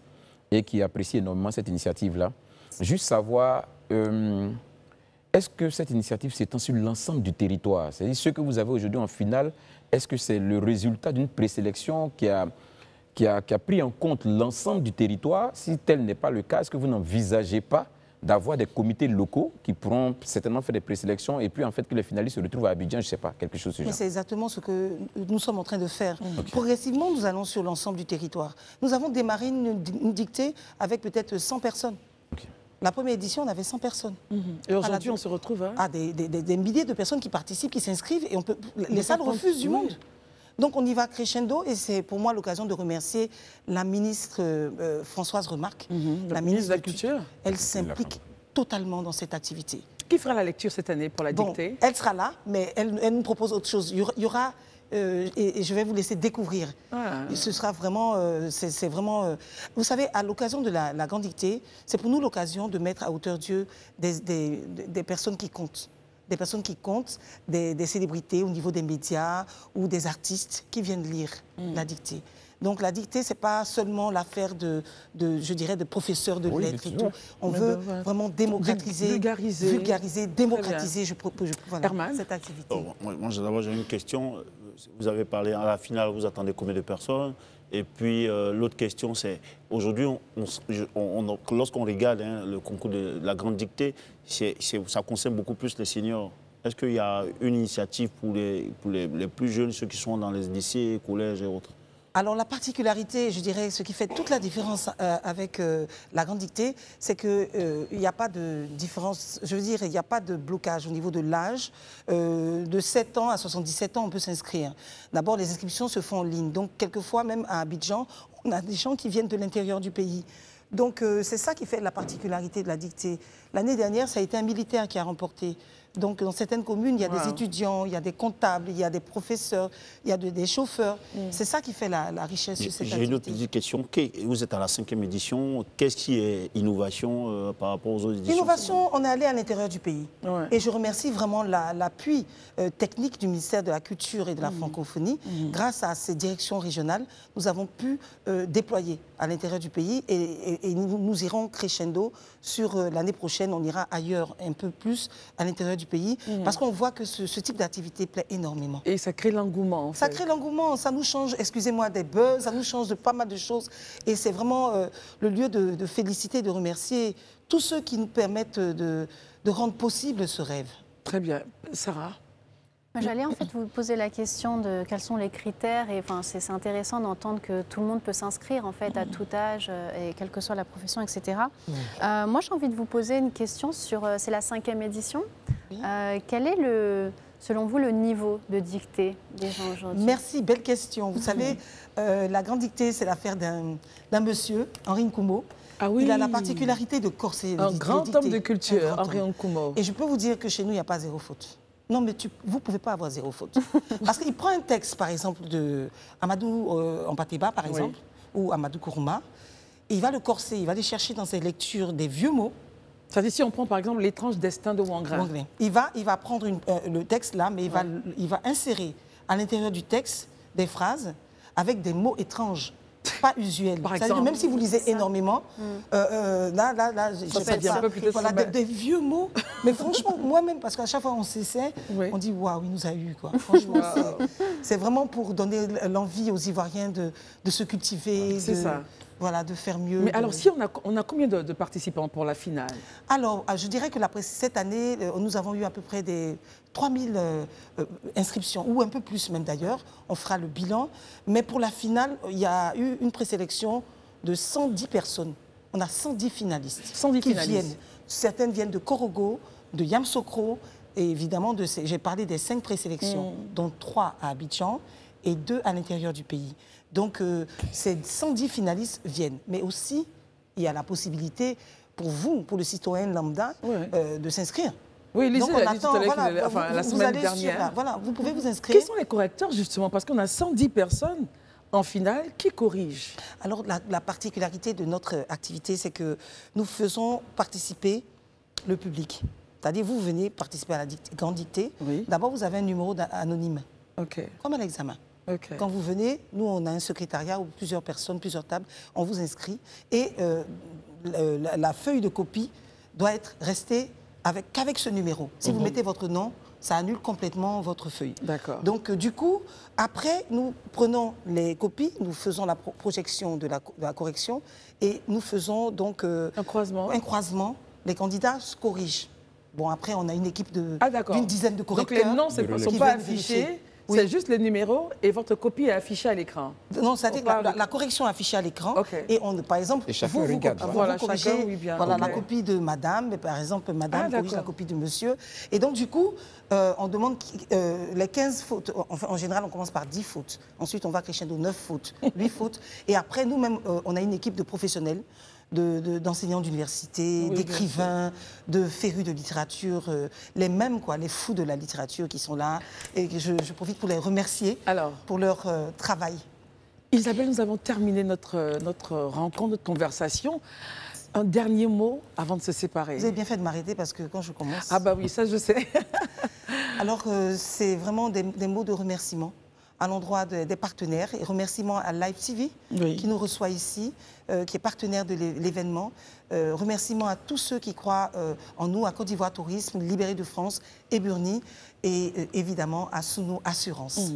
[SPEAKER 4] et qui apprécie énormément cette initiative-là. Juste savoir... est-ce que cette initiative s'étend sur l'ensemble du territoire? C'est-à-dire ce que vous avez aujourd'hui en finale, est-ce que c'est le résultat d'une présélection qui a pris en compte l'ensemble du territoire? Si tel n'est pas le cas, est-ce que vous n'envisagez pas d'avoir des comités locaux qui pourront certainement faire des présélections et puis en fait que les finalistes se retrouvent à Abidjan, je ne sais pas, quelque chose de ce genre?
[SPEAKER 6] C'est exactement ce que nous sommes en train de faire. Progressivement, nous allons sur l'ensemble du territoire. Nous avons démarré une dictée avec peut-être 100 personnes. La première édition, on avait 100 personnes.
[SPEAKER 1] Et aujourd'hui, on se retrouve à...
[SPEAKER 6] Des milliers de personnes qui participent, qui s'inscrivent, et les salles refusent du monde. Donc on y va crescendo, et c'est pour moi l'occasion de remercier la ministre Françoise Remarque,
[SPEAKER 1] la ministre de la Culture.
[SPEAKER 6] Elle s'implique totalement dans cette activité.
[SPEAKER 1] Qui fera la lecture cette année pour la dictée?
[SPEAKER 6] Elle sera là, mais elle nous propose autre chose. Il y aura... et je vais vous laisser découvrir. Ce sera vraiment... c'est vraiment... vous savez, à l'occasion de la Grande Dictée, c'est pour nous l'occasion de mettre à hauteur d'yeux des personnes qui comptent. Des personnes qui comptent, des célébrités au niveau des médias ou des artistes qui viennent lire la dictée. Donc la dictée, ce n'est pas seulement l'affaire je dirais, de professeurs de lettres et tout. On veut vraiment démocratiser, vulgariser, démocratiser voilà, cette activité.
[SPEAKER 3] Moi, d'abord, j'ai une question. Vous avez parlé à la finale, vous attendez combien de personnes? Et puis, l'autre question, c'est, aujourd'hui, lorsqu'on regarde le concours de la Grande Dictée, ça concerne beaucoup plus les seniors. Est-ce qu'il y a une initiative pour les plus jeunes, ceux qui sont dans les lycées, collèges et autres?
[SPEAKER 6] Alors la particularité, je dirais, ce qui fait toute la différence avec la Grande Dictée, c'est qu'il n'y a pas de différence, je veux dire, il n'y a pas de blocage au niveau de l'âge. De 7 ans à 77 ans, on peut s'inscrire. D'abord, les inscriptions se font en ligne. Donc, quelquefois, même à Abidjan, on a des gens qui viennent de l'intérieur du pays. Donc, c'est ça qui fait la particularité de la dictée. L'année dernière, ça a été un militaire qui a remporté. Donc, dans certaines communes, il y a des étudiants, il y a des comptables, il y a des professeurs, il y a des chauffeurs. C'est ça qui fait la richesse de cette activité.
[SPEAKER 3] J'ai une autre petite question. Vous êtes à la 5e édition. Qu'est-ce qui est innovation par rapport aux autres éditions?
[SPEAKER 6] Innovation, on est allé à l'intérieur du pays. Et je remercie vraiment l'appui technique du ministère de la Culture et de la Francophonie. Grâce à ces directions régionales, nous avons pu déployer à l'intérieur du pays et nous irons crescendo sur l'année prochaine. On ira ailleurs un peu plus à l'intérieur du pays parce qu'on voit que ce type d'activité plaît énormément.
[SPEAKER 1] Et ça crée l'engouement.
[SPEAKER 6] Ça crée l'engouement, ça nous change, excusez-moi, des buzz, ça nous change de pas mal de choses. Et c'est vraiment le lieu de féliciter, de remercier tous ceux qui nous permettent de rendre possible ce rêve.
[SPEAKER 1] Très bien. Sarah?
[SPEAKER 2] J'allais en fait vous poser la question de quels sont les critères, et enfin, c'est intéressant d'entendre que tout le monde peut s'inscrire en fait à tout âge et quelle que soit la profession, etc. Moi j'ai envie de vous poser une question sur, c'est la 5e édition. Quel est selon vous le niveau de dictée des gens aujourd'hui?
[SPEAKER 6] Merci, belle question. Vous savez, la Grande Dictée, c'est l'affaire d'un monsieur, Henri Nkomo.
[SPEAKER 1] Ah oui.
[SPEAKER 6] Il a la particularité de corser.
[SPEAKER 1] Un grand homme de culture, Henri Nkomo.
[SPEAKER 6] Et je peux vous dire que chez nous, il n'y a pas zéro faute. Non, mais vous ne pouvez pas avoir zéro faute. Parce qu'il prend un texte, par exemple, de Amadou Ampateba, par exemple, ou Amadou Kourouma. Et il va le corser, il va aller chercher dans ses lectures des vieux mots.
[SPEAKER 1] C'est-à-dire, si on prend par exemple l'étrange destin de Wangra.
[SPEAKER 6] Il va prendre le texte là, mais il va insérer à l'intérieur du texte des phrases avec des mots étranges, pas usuels. Par exemple, même si vous lisez énormément, là, voilà, des vieux mots. Mais franchement, moi-même, parce qu'à chaque fois on s'essaie, on dit waouh, il nous a eu quoi. Franchement, c'est vraiment pour donner l'envie aux Ivoiriens de se cultiver.
[SPEAKER 1] C'est ça.
[SPEAKER 6] Voilà, de faire mieux.
[SPEAKER 1] Mais alors, si on a combien de participants pour la finale?
[SPEAKER 6] Alors, je dirais que cette année, nous avons eu à peu près des 3000 inscriptions, ou un peu plus même d'ailleurs. On fera le bilan. Mais pour la finale, il y a eu une présélection de 110 personnes. On a 110 finalistes
[SPEAKER 1] 110
[SPEAKER 6] qui
[SPEAKER 1] finalistes.
[SPEAKER 6] viennent. Certaines viennent de Korogo, de Yamoussoukro, et évidemment, j'ai parlé des 5 présélections, dont 3 à Abidjan et 2 à l'intérieur du pays. Donc, ces 110 finalistes viennent. Mais aussi, il y a la possibilité pour vous, pour le citoyen lambda, de s'inscrire.
[SPEAKER 1] Oui, Lisée
[SPEAKER 6] l'a
[SPEAKER 1] dit tout à l'heure, la semaine dernière.
[SPEAKER 6] Voilà, vous pouvez vous inscrire.
[SPEAKER 1] Qui sont les correcteurs, justement? Parce qu'on a 110 personnes en finale qui corrigent.
[SPEAKER 6] Alors, la particularité de notre activité, c'est que nous faisons participer le public. C'est-à-dire, vous venez participer à la grande dictée. D'abord, vous avez un numéro anonyme, comme à l'examen. Quand vous venez, nous, on a un secrétariat où plusieurs personnes, plusieurs tables, on vous inscrit. Et la feuille de copie doit être restée qu'avec ce numéro. Si vous mettez votre nom, ça annule complètement votre feuille.
[SPEAKER 1] D'accord.
[SPEAKER 6] Donc, du coup, après, nous prenons les copies, nous faisons la projection de la correction et nous faisons donc
[SPEAKER 1] un croisement.
[SPEAKER 6] Les candidats se corrigent. Bon, après, on a une équipe d'une dizaine de correcteurs.
[SPEAKER 1] Donc, les noms ne sont pas affichés. C'est juste les numéros et votre copie est affichée à l'écran.
[SPEAKER 6] Non, c'est-à-dire que la correction est affichée à l'écran. Et par exemple, vous corrigez la copie de madame, mais par exemple, madame corrige la copie de monsieur. Et donc, du coup, on demande les 15 fautes. Enfin, en général, on commence par 10 fautes. Ensuite, on va crescendo 9 fautes, 8 fautes. Et après, nous-mêmes, on a une équipe de professionnels, d'enseignants d'université, d'écrivains, de férus de littérature, les mêmes, les fous de la littérature qui sont là. Et je profite pour les remercier pour leur travail.
[SPEAKER 1] Isabelle, nous avons terminé notre rencontre, notre conversation. Un dernier mot avant de se séparer.
[SPEAKER 6] Vous avez bien fait de m'arrêter parce que quand je commence...
[SPEAKER 1] Ah bah oui, ça je sais.
[SPEAKER 6] Alors, c'est vraiment des mots de remerciement à l'endroit des partenaires. Et remerciements à Live TV qui nous reçoit ici, qui est partenaire de l'événement. Remerciements à tous ceux qui croient en nous, à Côte d'Ivoire Tourisme, Libéré de France et Burni, et évidemment à Sounou Assurance.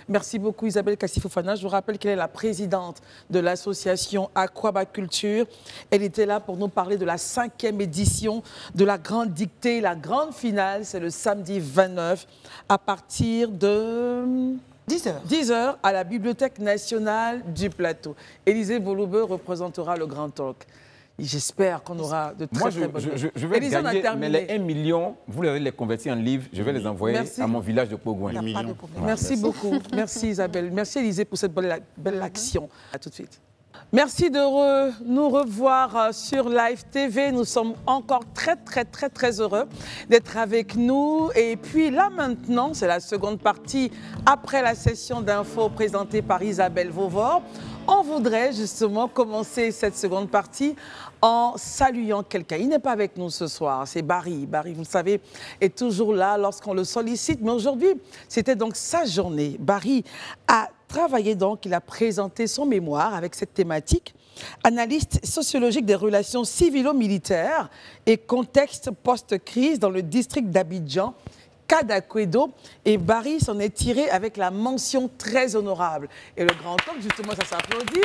[SPEAKER 1] Merci beaucoup Isabelle Kassi-Fofana. Je vous rappelle qu'elle est la présidente de l'association Aquabaculture. Elle était là pour nous parler de la 5e édition de la Grande Dictée. La grande finale, c'est le samedi 29 à partir de... 10h à la Bibliothèque nationale du Plateau. Élisée Boloubeux représentera le Grand Talk. J'espère qu'on aura de très bonnes
[SPEAKER 4] choses. Je vais gagner, mais les 1 million, vous allez les convertir en livres, je vais les envoyer à mon village de Pogouin.
[SPEAKER 1] Merci beaucoup. Merci Isabelle. Merci Élisée pour cette belle action. À tout de suite. Merci de nous revoir sur Live TV. Nous sommes encore très heureux d'être avec nous. Et puis là maintenant, c'est la seconde partie après la session d'infos présentée par Isabelle Vauvor. On voudrait justement commencer cette seconde partie en saluant quelqu'un. Il n'est pas avec nous ce soir, c'est Barry. Barry, vous le savez, est toujours là lorsqu'on le sollicite. Mais aujourd'hui, c'était donc sa journée. Barry a travaillé donc, il a présenté son mémoire avec cette thématique. Analyste sociologique des relations civilo-militaires et contexte post-crise dans le district d'Abidjan, Kadakwedo, et Barry s'en est tiré avec la mention très honorable. Et le Grand Talk, justement, ça s'applaudit.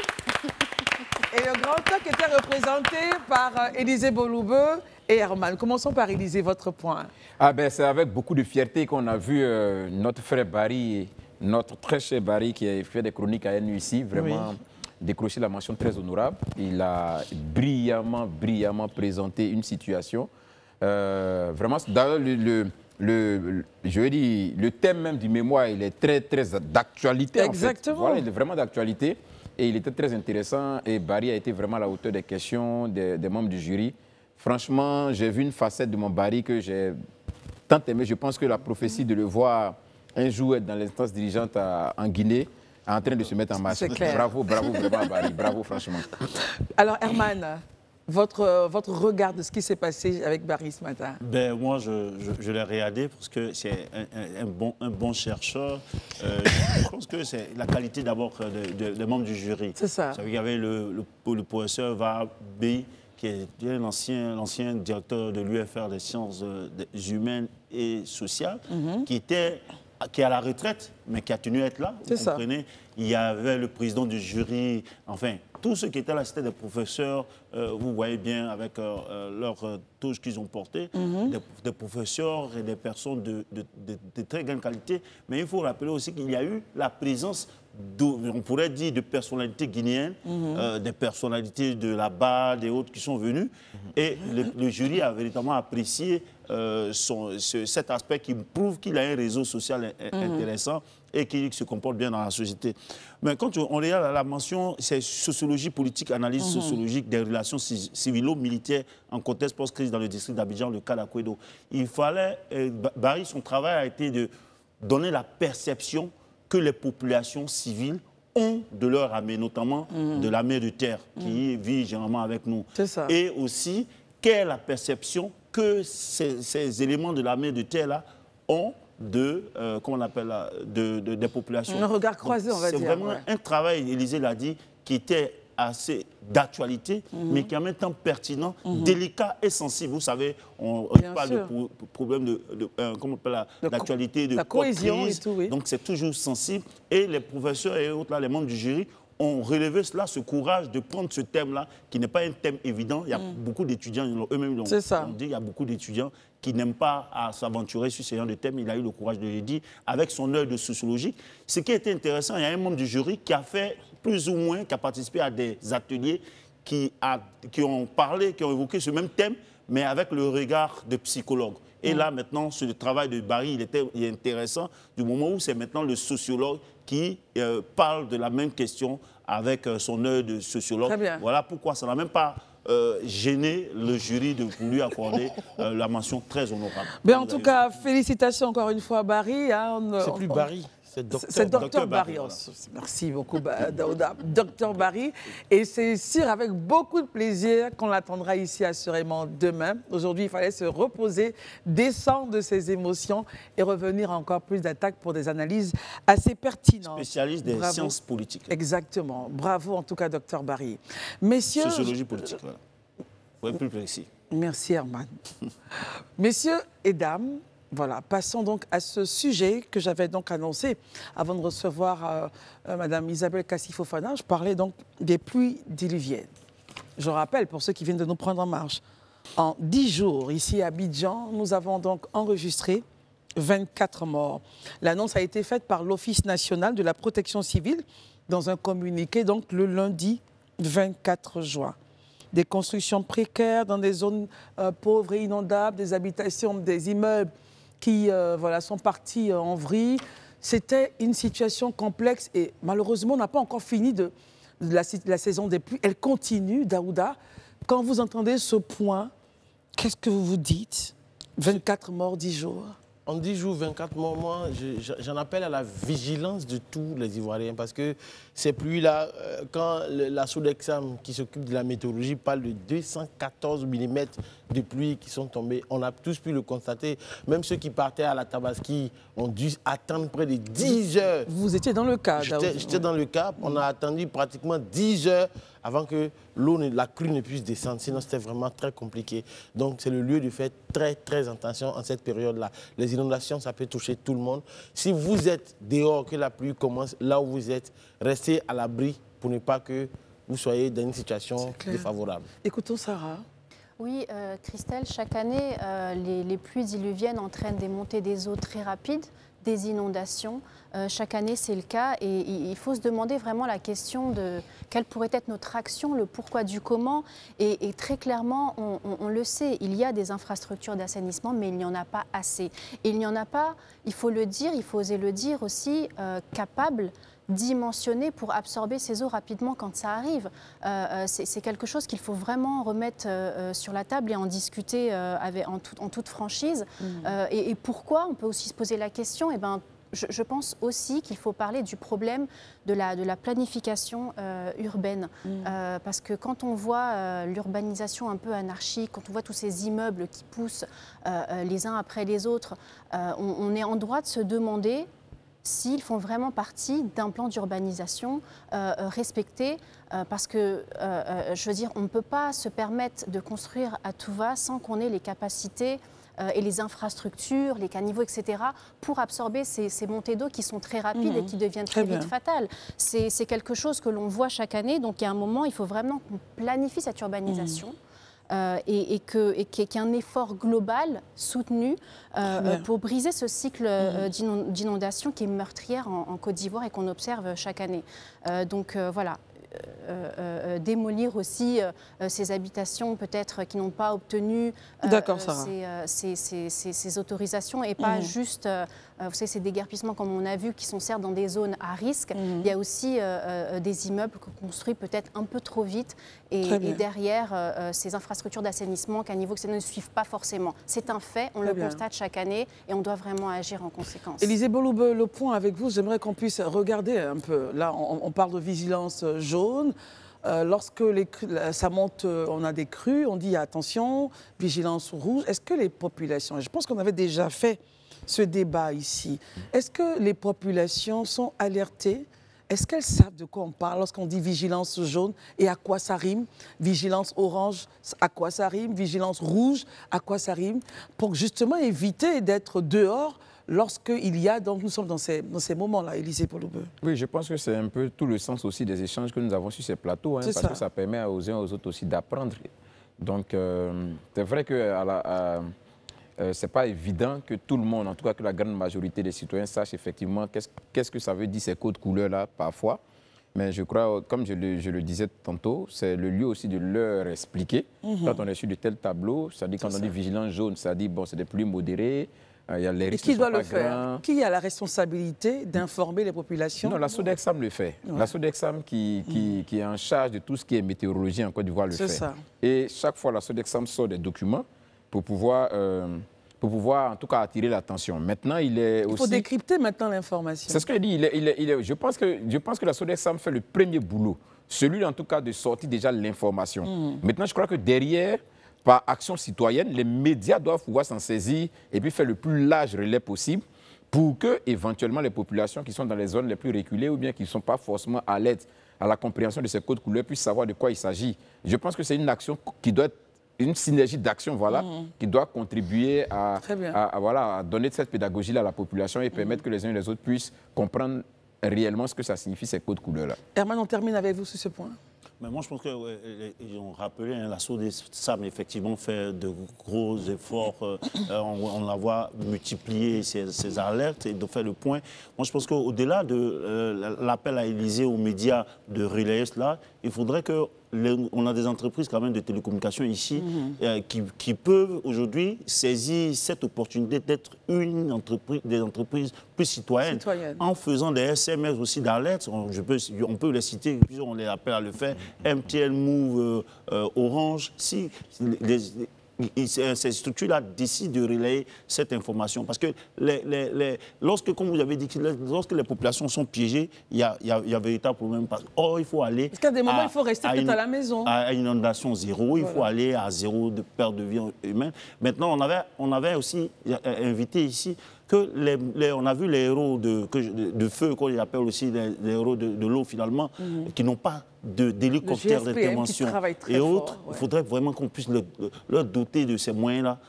[SPEAKER 1] Et le Grand Talk était représenté par Élisée Boloubeux et Herman. Commençons par Élisée, votre point.
[SPEAKER 4] C'est avec beaucoup de fierté qu'on a vu notre frère Barry, notre très cher Barry, qui a fait des chroniques à NUIC, vraiment décroché la mention très honorable. Il a brillamment présenté une situation. Vraiment, d'ailleurs, je veux dire, le thème même du mémoire, il est très d'actualité.
[SPEAKER 1] Exactement.
[SPEAKER 4] En fait. Voilà, il est vraiment d'actualité et il était très intéressant. Et Barry a été vraiment à la hauteur des questions des membres du jury. Franchement, j'ai vu une facette de mon Barry que j'ai tant aimé. Je pense que la prophétie de le voir un jour être dans l'instance dirigeante en Guinée, en train de se mettre en marche. Bravo, bravo vraiment Barry, bravo franchement.
[SPEAKER 1] Alors Herman, votre regard de ce qui s'est passé avec Barry ce matin?
[SPEAKER 3] Ben, moi, je l'ai regardé parce que c'est un bon chercheur. Je pense que c'est la qualité d'abord des membres du jury.
[SPEAKER 1] C'est ça.
[SPEAKER 3] Il y avait le professeur Vabi, qui est l'ancien directeur de l'UFR des sciences humaines et sociales, qui est à la retraite, mais qui a tenu à être là. Vous comprenez? Il y avait le président du jury, enfin, tous ceux qui étaient là, c'était des professeurs, vous voyez bien avec leurs touches qu'ils ont portées, des professeurs et des personnes de très grande qualité. Mais il faut rappeler aussi qu'il y a eu la présence, on pourrait dire, de personnalités guinéennes, des personnalités de la BAD et autres qui sont venues. Et le jury a véritablement apprécié cet aspect qui prouve qu'il a un réseau social intéressant et qui se comporte bien dans la société. Mais quand on regarde la mention, c'est sociologie politique, analyse sociologique des relations civilo-militaires en contexte post-crise dans le district d'Abidjan, le cas d'Akwedo. Il fallait, Barry, son travail a été de donner la perception que les populations civiles ont de leur armée, notamment de l'armée de terre, qui vit généralement avec nous. Et aussi, quelle est la perception que ces éléments de l'armée de terre-là ont comment on appelle des populations.
[SPEAKER 1] Un regard croisé, on va dire.
[SPEAKER 3] C'est vraiment un travail, Élisée l'a dit, qui était assez d'actualité, mais qui est en même temps pertinent, délicat et sensible. Vous savez, on parle de problème d'actualité, de
[SPEAKER 1] cohésion et tout, oui.
[SPEAKER 3] Donc c'est toujours sensible. Et les professeurs et autres, là, les membres du jury, ont relevé cela, ce courage de prendre ce thème-là, qui n'est pas un thème évident. Il y a beaucoup d'étudiants, eux-mêmes l'ont dit, il y a beaucoup d'étudiants qui n'aiment pas à s'aventurer sur ce genre de thème. Il a eu le courage de le dire, avec son œil de sociologie. Ce qui était intéressant, il y a un membre du jury qui a fait plus ou moins, qui a participé à des ateliers qui ont parlé, qui ont évoqué ce même thème, mais avec le regard de psychologue. Et là, maintenant, ce travail de Barry, il est intéressant du moment où c'est maintenant le sociologue qui parle de la même question avec son œil de sociologue.
[SPEAKER 1] Très bien.
[SPEAKER 3] Voilà pourquoi ça n'a même pas gêné le jury de lui accorder la mention très honorable.
[SPEAKER 1] Mais en tout cas, félicitations encore une fois à Barry.
[SPEAKER 5] C'est plus Barry.
[SPEAKER 1] C'est Dr Barry. Voilà. Merci beaucoup, Daouda. Dr Barry. Et c'est sûr, avec beaucoup de plaisir, qu'on l'attendra ici assurément demain. Aujourd'hui, il fallait se reposer, descendre de ses émotions et revenir encore plus d'attaques pour des analyses assez pertinentes.
[SPEAKER 3] Spécialiste des sciences politiques.
[SPEAKER 1] Exactement. Bravo en tout cas, Dr Barry. Messieurs...
[SPEAKER 3] Sociologie politique, voilà. Pour être plus précis.
[SPEAKER 1] Merci, Herman. Messieurs et dames, voilà, passons donc à ce sujet que j'avais donc annoncé avant de recevoir Madame Isabelle Kassi-Fofana. Je parlais donc des pluies diluviennes. Je rappelle, pour ceux qui viennent de nous prendre en marche, en 10 jours, ici à Abidjan, nous avons donc enregistré 24 morts. L'annonce a été faite par l'Office national de la protection civile dans un communiqué donc le lundi 24 juin. Des constructions précaires dans des zones pauvres et inondables, des habitations, des immeubles qui sont partis en vrille. C'était une situation complexe et malheureusement, on n'a pas encore fini de la saison des pluies. Elle continue, Daouda. Quand vous entendez ce point, qu'est-ce que vous vous dites? 24 morts, 10 jours.
[SPEAKER 5] En 10 jours, 24 morts, moi, j'en appelle à la vigilance de tous les Ivoiriens parce que ces pluies-là, quand la Sodexam qui s'occupe de la météorologie parle de 214 mm de pluie qui sont tombées, on a tous pu le constater. Même ceux qui partaient à la Tabaski ont dû attendre près de 10 heures.
[SPEAKER 1] Vous étiez dans le cas,
[SPEAKER 5] J'étais dans le cas. On a attendu pratiquement 10 heures avant que la crue ne puisse descendre. Sinon, c'était vraiment très compliqué. Donc, c'est le lieu de faire très, très attention en cette période-là. Les inondations, ça peut toucher tout le monde. Si vous êtes dehors, que la pluie commence, là où vous êtes, restez à l'abri pour ne pas que vous soyez dans une situation défavorable.
[SPEAKER 1] Écoutons Sarah.
[SPEAKER 2] Oui, Christelle, chaque année, les pluies diluviennes entraînent des montées des eaux très rapides, des inondations. Chaque année, c'est le cas. Et il faut se demander vraiment la question de quelle pourrait être notre action, le pourquoi du comment. Et très clairement, on le sait, il y a des infrastructures d'assainissement, mais il n'y en a pas assez. Et il n'y en a pas, il faut le dire, il faut oser le dire aussi, capables dimensionné pour absorber ces eaux rapidement quand ça arrive. C'est quelque chose qu'il faut vraiment remettre sur la table et en discuter en toute franchise. Et pourquoi? On peut aussi se poser la question. Eh ben, je pense aussi qu'il faut parler du problème de la planification urbaine. Parce que quand on voit l'urbanisation un peu anarchique, quand on voit tous ces immeubles qui poussent les uns après les autres, on est en droit de se demander s'ils font vraiment partie d'un plan d'urbanisation respecté. Parce que, je veux dire, on ne peut pas se permettre de construire à tout va sans qu'on ait les capacités et les infrastructures, les caniveaux, etc., pour absorber ces montées d'eau qui sont très rapides et qui deviennent très vite fatales. C'est quelque chose que l'on voit chaque année. Donc, il y a un moment, il faut vraiment qu'on planifie cette urbanisation. Et qu'il y ait un effort global soutenu pour briser ce cycle d'inondation qui est meurtrière en Côte d'Ivoire et qu'on observe chaque année. Donc voilà. Démolir aussi ces habitations peut-être qui n'ont pas obtenu ces autorisations et pas juste, vous savez, ces déguerpissements comme on a vu qui sont certes dans des zones à risque. Il y a aussi des immeubles construits peut-être un peu trop vite et derrière ces infrastructures d'assainissement, caniveaux, etc. ne suivent pas forcément. C'est un fait, on le constate chaque année et on doit vraiment agir en conséquence.
[SPEAKER 1] Élisée Boloube, le point avec vous, j'aimerais qu'on puisse regarder un peu. Là, on parle de vigilance jaune. Lorsque ça monte, on a des crues, on dit attention, vigilance rouge. Est-ce que les populations, et je pense qu'on avait déjà fait ce débat ici, est-ce que les populations sont alertées? Est-ce qu'elles savent de quoi on parle lorsqu'on dit vigilance jaune et à quoi ça rime? Vigilance orange, à quoi ça rime? Vigilance rouge, à quoi ça rime? Pour justement éviter d'être dehors lorsqu'il y a, donc nous sommes dans ces moments-là, Élisée Boloube.
[SPEAKER 4] Oui, je pense que c'est un peu tout le sens aussi des échanges que nous avons sur ces plateaux, parce que ça permet aux uns aux autres aussi d'apprendre. Donc, c'est vrai que ce n'est pas évident que tout le monde, en tout cas que la grande majorité des citoyens sachent effectivement qu'est-ce que ça veut dire ces codes couleurs-là parfois. Mais je crois, comme je le disais tantôt, c'est le lieu aussi de leur expliquer. Quand on est sur de tels tableaux, c'est-à-dire quand on dit vigilance jaune, c'est-à-dire bon, c'est des pluies modérées. Il y a les risques.
[SPEAKER 1] Et qui doit le faire? Qui a la responsabilité d'informer les populations?
[SPEAKER 4] Non, la SODEXAM le fait. Ouais. La SODEXAM qui est en charge de tout ce qui est météorologie en Côte d'Ivoire le fait. Ça. Et chaque fois, la SODEXAM sort des documents pour pouvoir en tout cas attirer l'attention. Maintenant, il
[SPEAKER 1] faut décrypter maintenant l'information.
[SPEAKER 4] C'est ce que je dis. Je pense que la SODEXAM fait le premier boulot. Celui, en tout cas, de sortir déjà l'information. Maintenant, je crois que derrière, par action citoyenne, les médias doivent pouvoir s'en saisir et puis faire le plus large relais possible pour que, éventuellement, les populations qui sont dans les zones les plus reculées ou bien qui ne sont pas forcément à l'aide à la compréhension de ces codes couleurs puissent savoir de quoi il s'agit. Je pense que c'est une action qui doit être une synergie d'action, voilà, qui doit contribuer à donner cette pédagogie-là à la population et permettre que les uns et les autres puissent comprendre réellement ce que ça signifie, ces codes couleurs-là.
[SPEAKER 1] Herman, on termine avec vous sur ce point.
[SPEAKER 3] Mais moi, je pense qu'ils ont rappelé, la SODEXAM, effectivement, fait de gros efforts. On la voit multiplier ces alertes et de faire le point. Moi, je pense qu'au-delà de l'appel à Élisée aux médias de relayer cela, il faudrait que on a des entreprises quand même de télécommunications ici qui peuvent aujourd'hui saisir cette opportunité d'être des entreprises plus citoyennes en faisant des SMS aussi d'alerte. On peut les citer, on les appelle à le faire. MTN, Move, Orange. Si ces structures-là décident de relayer cette information. Parce que lorsque, comme vous avez dit, lorsque les populations sont piégées, il y a véritable problème. Or, il faut aller... Parce
[SPEAKER 1] qu'à des moments, il faut rester peut-être à la maison.
[SPEAKER 3] À une inondation zéro, il faut aller à zéro de perte de vie humaine. Maintenant, on avait aussi invité ici que on a vu les héros de feu, qu'on les appelle aussi les héros de l'eau finalement, qui n'ont pas d'hélicoptères d'intervention et autres. Il faudrait vraiment qu'on puisse leur doter de ces moyens-là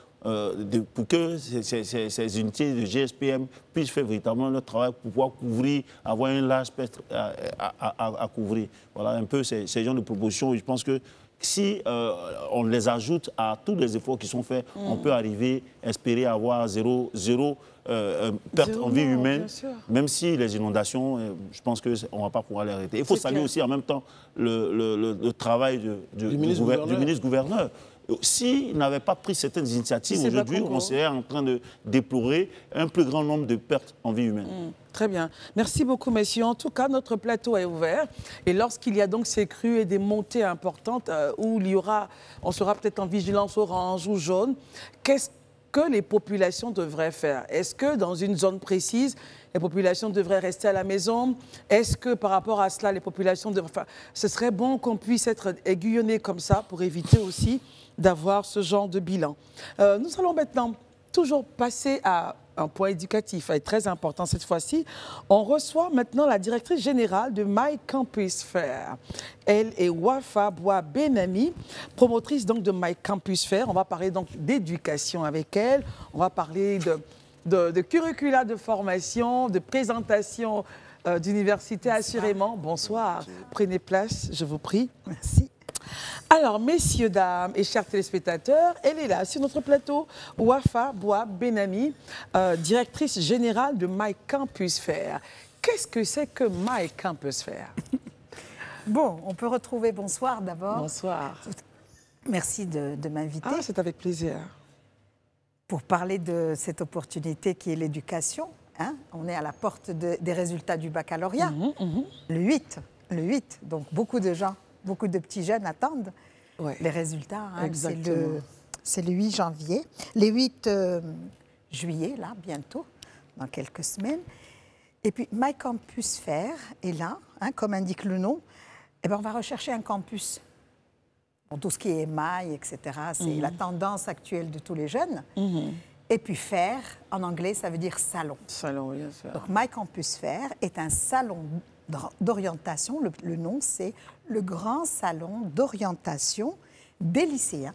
[SPEAKER 3] pour que ces unités de GSPM puissent faire véritablement leur travail pour pouvoir couvrir, avoir un large spectre à couvrir. Voilà un peu ces genres de propositions. Je pense que si on les ajoute à tous les efforts qui sont faits, on peut arriver, espérer avoir zéro perte en vie humaine, même si les inondations, je pense qu'on ne va pas pouvoir les arrêter. Il faut saluer aussi en même temps le travail du ministre-gouverneur. S'il n'avait pas pris certaines initiatives, aujourd'hui, on serait en train de déplorer un plus grand nombre de pertes en vie humaine.
[SPEAKER 1] Très bien. Merci beaucoup, messieurs. En tout cas, notre plateau est ouvert. Et lorsqu'il y a donc ces crues et des montées importantes où on sera peut-être en vigilance orange ou jaune, qu'est-ce que les populations devraient faire? Est-ce que dans une zone précise, les populations devraient rester à la maison. Est-ce que par rapport à cela, les populations devraient... Enfin, ce serait bon qu'on puisse être aiguillonnés comme ça pour éviter aussi d'avoir ce genre de bilan. Nous allons maintenant toujours passer à un point éducatif très important cette fois-ci. On reçoit maintenant la directrice générale de My Campus Fair. Elle est Wafa Boa Benami, promotrice donc de My Campus Fair. On va parler donc d'éducation avec elle. On va parler de curricula de formation, de présentation d'université assurément. Bonsoir. Prenez place, je vous prie.
[SPEAKER 6] Merci.
[SPEAKER 1] Alors, messieurs, dames et chers téléspectateurs, elle est là sur notre plateau, Wafa Boa Benami, directrice générale de My Campus Fair. Qu'est-ce que c'est que My Campus Fair?
[SPEAKER 7] Bon, on peut retrouver, bonsoir d'abord.
[SPEAKER 1] Bonsoir.
[SPEAKER 7] Merci de m'inviter.
[SPEAKER 1] Ah, c'est avec plaisir.
[SPEAKER 7] Pour parler de cette opportunité qui est l'éducation. Hein? On est à la porte des résultats du baccalauréat. Le 8, donc beaucoup de gens. Beaucoup de petits jeunes attendent les résultats. Hein. C'est le 8 janvier. Le 8 juillet, là, bientôt, dans quelques semaines. Et puis, My Campus Fair est là, hein, comme indique le nom. Eh bien, on va rechercher un campus. Pour tout ce qui est émail, etc. C'est la tendance actuelle de tous les jeunes. Et puis, fair, en anglais, ça veut dire salon.
[SPEAKER 1] Salon, bien sûr.
[SPEAKER 7] Donc, My Campus Fair est un salon d'orientation. Le nom, c'est le Grand Salon d'orientation des lycéens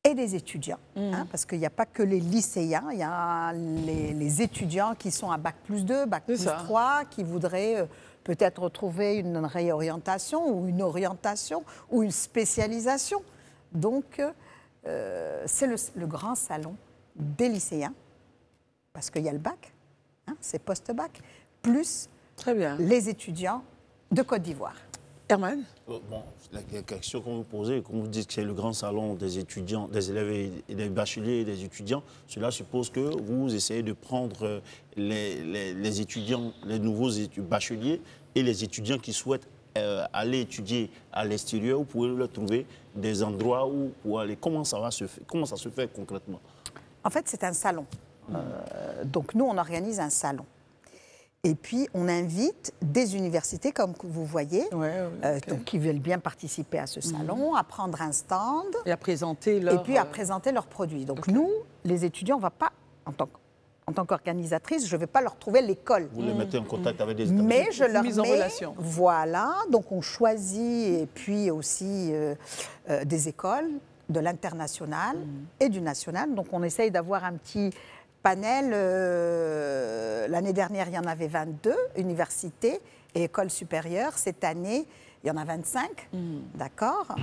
[SPEAKER 7] et des étudiants. Hein, parce qu'il n'y a pas que les lycéens, il y a les étudiants qui sont à Bac+2, Bac+3, qui voudraient peut-être retrouver une réorientation ou une orientation ou une spécialisation. Donc, c'est le Grand Salon des lycéens, parce qu'il y a le bac, hein, c'est post-bac, plus
[SPEAKER 1] très bien.
[SPEAKER 7] Les étudiants de Côte d'Ivoire.
[SPEAKER 1] Herman?
[SPEAKER 3] Bon, la question qu'on vous posez, comme vous dites que c'est le grand salon des étudiants, des élèves et des bacheliers et des étudiants, cela suppose que vous essayez de prendre les étudiants, les nouveaux bacheliers et les étudiants qui souhaitent aller étudier à l'extérieur. Vous pouvez leur trouver des endroits où pour aller. Comment ça se fait concrètement?
[SPEAKER 7] En fait, c'est un salon. Donc nous, on organise un salon. Et puis, on invite des universités, comme vous voyez, donc, qui veulent bien participer à ce salon, à prendre un stand.
[SPEAKER 1] Et à présenter
[SPEAKER 7] leurs produits. Donc, nous, les étudiants, on ne va pas, en tant qu'organisatrice, je ne vais pas leur trouver l'école.
[SPEAKER 3] Vous les mettez en contact avec des établissements.
[SPEAKER 7] Mais je leur
[SPEAKER 1] mets en relation.
[SPEAKER 7] Voilà, donc on choisit, et puis aussi des écoles, de l'international et du national. Donc, on essaye d'avoir un petit panel. L'année dernière, il y en avait 22 universités et écoles supérieures. Cette année, il y en a 25, d'accord,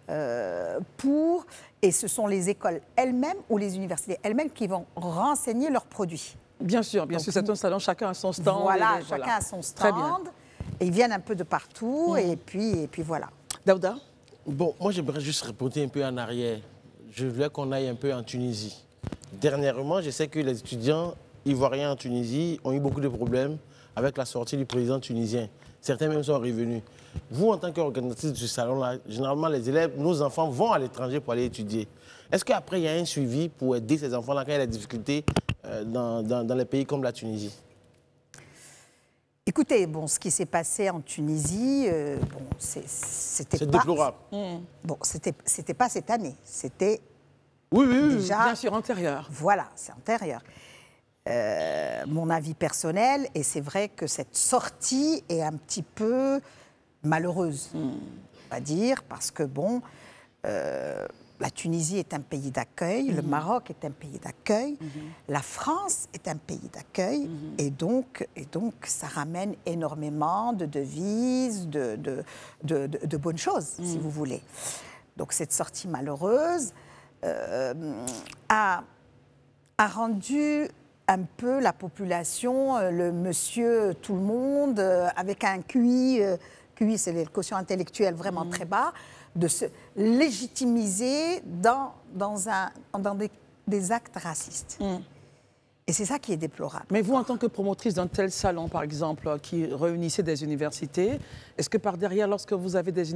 [SPEAKER 7] et ce sont les écoles elles-mêmes ou les universités elles-mêmes qui vont renseigner leurs produits.
[SPEAKER 1] Bien sûr, c'est un salon, chacun a son stand.
[SPEAKER 7] Voilà, chacun a son stand.
[SPEAKER 1] Très bien.
[SPEAKER 7] Et ils viennent un peu de partout, et puis voilà.
[SPEAKER 1] Daouda?
[SPEAKER 5] Bon, moi, j'aimerais juste répondre un peu en arrière. Je voulais qu'on aille un peu en Tunisie. Dernièrement, je sais que les étudiants ivoiriens en Tunisie ont eu beaucoup de problèmes avec la sortie du président tunisien. Certains même sont revenus. Vous, en tant qu'organisatrice de ce salon-là, généralement, les élèves, nos enfants vont à l'étranger pour aller étudier. Est-ce qu'après, il y a un suivi pour aider ces enfants-là quand il y a des difficultés dans les pays comme la Tunisie?
[SPEAKER 7] Écoutez, bon, ce qui s'est passé en Tunisie, c'était
[SPEAKER 5] C'est déplorable.
[SPEAKER 7] Bon, c'était pas cette année, c'était...
[SPEAKER 5] Oui,
[SPEAKER 7] déjà,
[SPEAKER 1] bien sûr, antérieur.
[SPEAKER 7] Voilà, c'est antérieur. Mon avis personnel, et c'est vrai que cette sortie est un petit peu malheureuse, on va dire, parce que, bon, la Tunisie est un pays d'accueil, le Maroc est un pays d'accueil, la France est un pays d'accueil, et donc, ça ramène énormément de devises, de bonnes choses, si vous voulez. Donc, cette sortie malheureuse a rendu un peu la population, le monsieur tout le monde, avec un QI, c'est le quotient intellectuel vraiment très bas, de se légitimiser dans des actes racistes. Et c'est ça qui est déplorable.
[SPEAKER 1] Mais vous, en tant que promotrice d'un tel salon, par exemple, qui réunissait des universités, est-ce que par derrière, lorsque vous avez des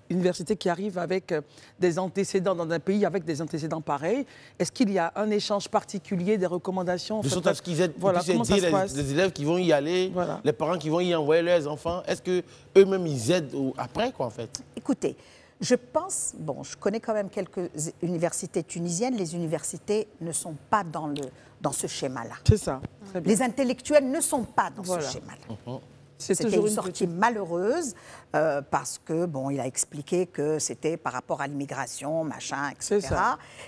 [SPEAKER 1] universités qui arrivent avec des antécédents dans un pays avec des antécédents pareils, est-ce qu'il y a un échange particulier, des recommandations?
[SPEAKER 5] De sorte à ce qu'ils aident les élèves qui vont y aller, les parents qui vont y envoyer leurs enfants. Est-ce qu'eux-mêmes, ils aident après, quoi, en fait?
[SPEAKER 7] Écoutez, je pense, bon, je connais quand même quelques universités tunisiennes, les universités ne sont pas dans ce schéma-là.
[SPEAKER 1] C'est ça. Très bien.
[SPEAKER 7] Les intellectuels ne sont pas dans ce schéma-là. C'était une sortie malheureuse parce que, bon, il a expliqué que c'était par rapport à l'immigration, machin, etc.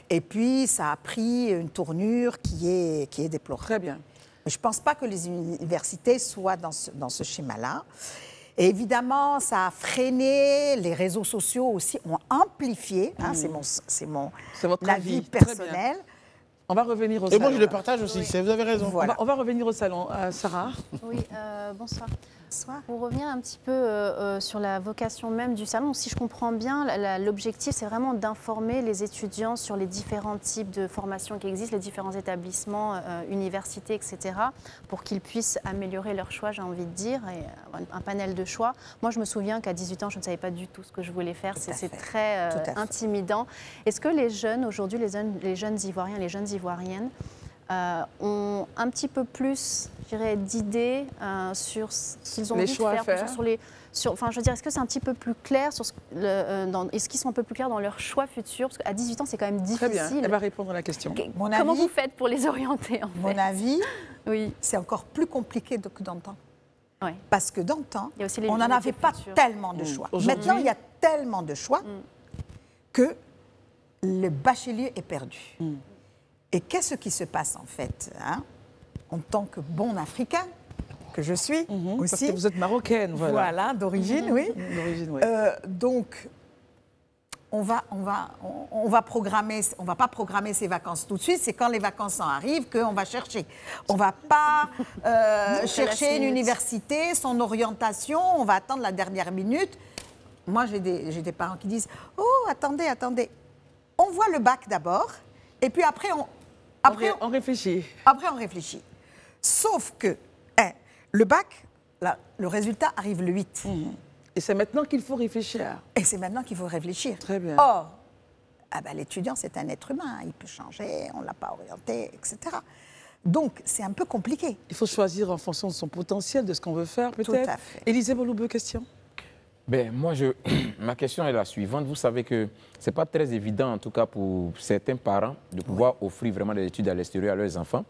[SPEAKER 7] Et puis, ça a pris une tournure qui est déplorable.
[SPEAKER 1] Très bien.
[SPEAKER 7] Mais je ne pense pas que les universités soient dans ce schéma-là. Et évidemment, ça a freiné, les réseaux sociaux aussi ont amplifié, hein, c'est mon avis personnel.
[SPEAKER 1] On va revenir au salon.
[SPEAKER 5] Et moi, je le partage aussi, vous avez raison.
[SPEAKER 1] Voilà. On va revenir au salon. Sarah?
[SPEAKER 2] Oui, bonsoir. Pour revenir un petit peu sur la vocation même du salon, si je comprends bien, l'objectif, c'est vraiment d'informer les étudiants sur les différents types de formations qui existent, les différents établissements, universités, etc., pour qu'ils puissent améliorer leur choix, j'ai envie de dire, et un panel de choix. Moi, je me souviens qu'à 18 ans, je ne savais pas du tout ce que je voulais faire. C'est très intimidant. Est-ce que les jeunes, aujourd'hui, les jeunes Ivoiriens, les jeunes Ivoiriennes, ont un petit peu plus, je dirais, d'idées sur ce qu'ils ont envie de faire, enfin, je veux dire, est-ce que c'est un petit peu plus clair sur est-ce qu'ils sont un peu plus clairs dans leur choix futur? Parce qu'à 18 ans, c'est quand même difficile.
[SPEAKER 1] Très bien, elle va répondre à la question.
[SPEAKER 2] Comment vous faites pour les orienter, en fait?
[SPEAKER 7] Mon avis,
[SPEAKER 2] oui.
[SPEAKER 7] C'est encore plus compliqué que dans le temps.
[SPEAKER 2] Oui.
[SPEAKER 7] Parce que dans le temps, on n'en avait pas tellement de choix. Maintenant, il y a tellement de choix que le bachelier est perdu. Et qu'est-ce qui se passe en fait, hein, en tant que bon Africain que je suis aussi.
[SPEAKER 1] Parce que vous êtes marocaine, voilà.
[SPEAKER 7] Voilà, d'origine, oui.
[SPEAKER 1] D'origine, oui.
[SPEAKER 7] Donc, on va programmer, on va pas programmer ses vacances tout de suite. C'est quand les vacances en arrivent qu'on va chercher. On va pas chercher une université, son orientation. On va attendre la dernière minute. Moi, j'ai des parents qui disent « Oh, attendez, attendez. On voit le bac d'abord, et puis après, on
[SPEAKER 1] réfléchit.
[SPEAKER 7] Après, on réfléchit. Sauf que le bac, le résultat arrive le 8.
[SPEAKER 1] Et c'est maintenant qu'il faut réfléchir.
[SPEAKER 7] Et c'est maintenant qu'il faut réfléchir.
[SPEAKER 1] Très bien.
[SPEAKER 7] Or, l'étudiant, c'est un être humain. Il peut changer, on ne l'a pas orienté, etc. Donc, c'est un peu compliqué.
[SPEAKER 1] Il faut choisir en fonction de son potentiel, de ce qu'on veut faire, peut-être.
[SPEAKER 7] Tout à fait.
[SPEAKER 1] Élisée Boloubeu, question?
[SPEAKER 4] Moi, ma question est la suivante. Vous savez que ce n'est pas très évident, en tout cas pour certains parents, de pouvoir offrir vraiment des études à l'extérieur à leurs enfants.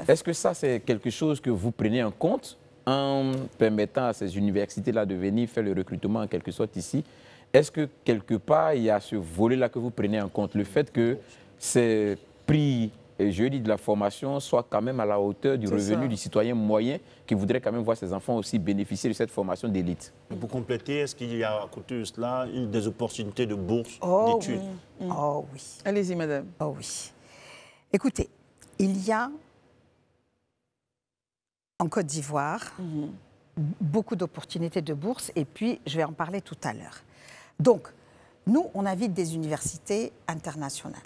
[SPEAKER 4] Est-ce que ça, c'est quelque chose que vous prenez en compte en permettant à ces universités-là de venir faire le recrutement en quelque sorte ici? Est-ce que quelque part, il y a ce volet-là que vous prenez en compte, le fait que ces prix, je dis de la formation, soient quand même à la hauteur du revenu du citoyen moyen qui voudrait quand même voir ses enfants aussi bénéficier de cette formation d'élite?
[SPEAKER 3] Pour compléter, est-ce qu'il y a à côté de cela des opportunités de bourse d'études?
[SPEAKER 7] Oh oui.
[SPEAKER 1] Allez-y, madame.
[SPEAKER 7] Oh oui. Écoutez, il y a en Côte d'Ivoire beaucoup d'opportunités de bourse, et puis je vais en parler tout à l'heure. Donc, nous, on invite des universités internationales.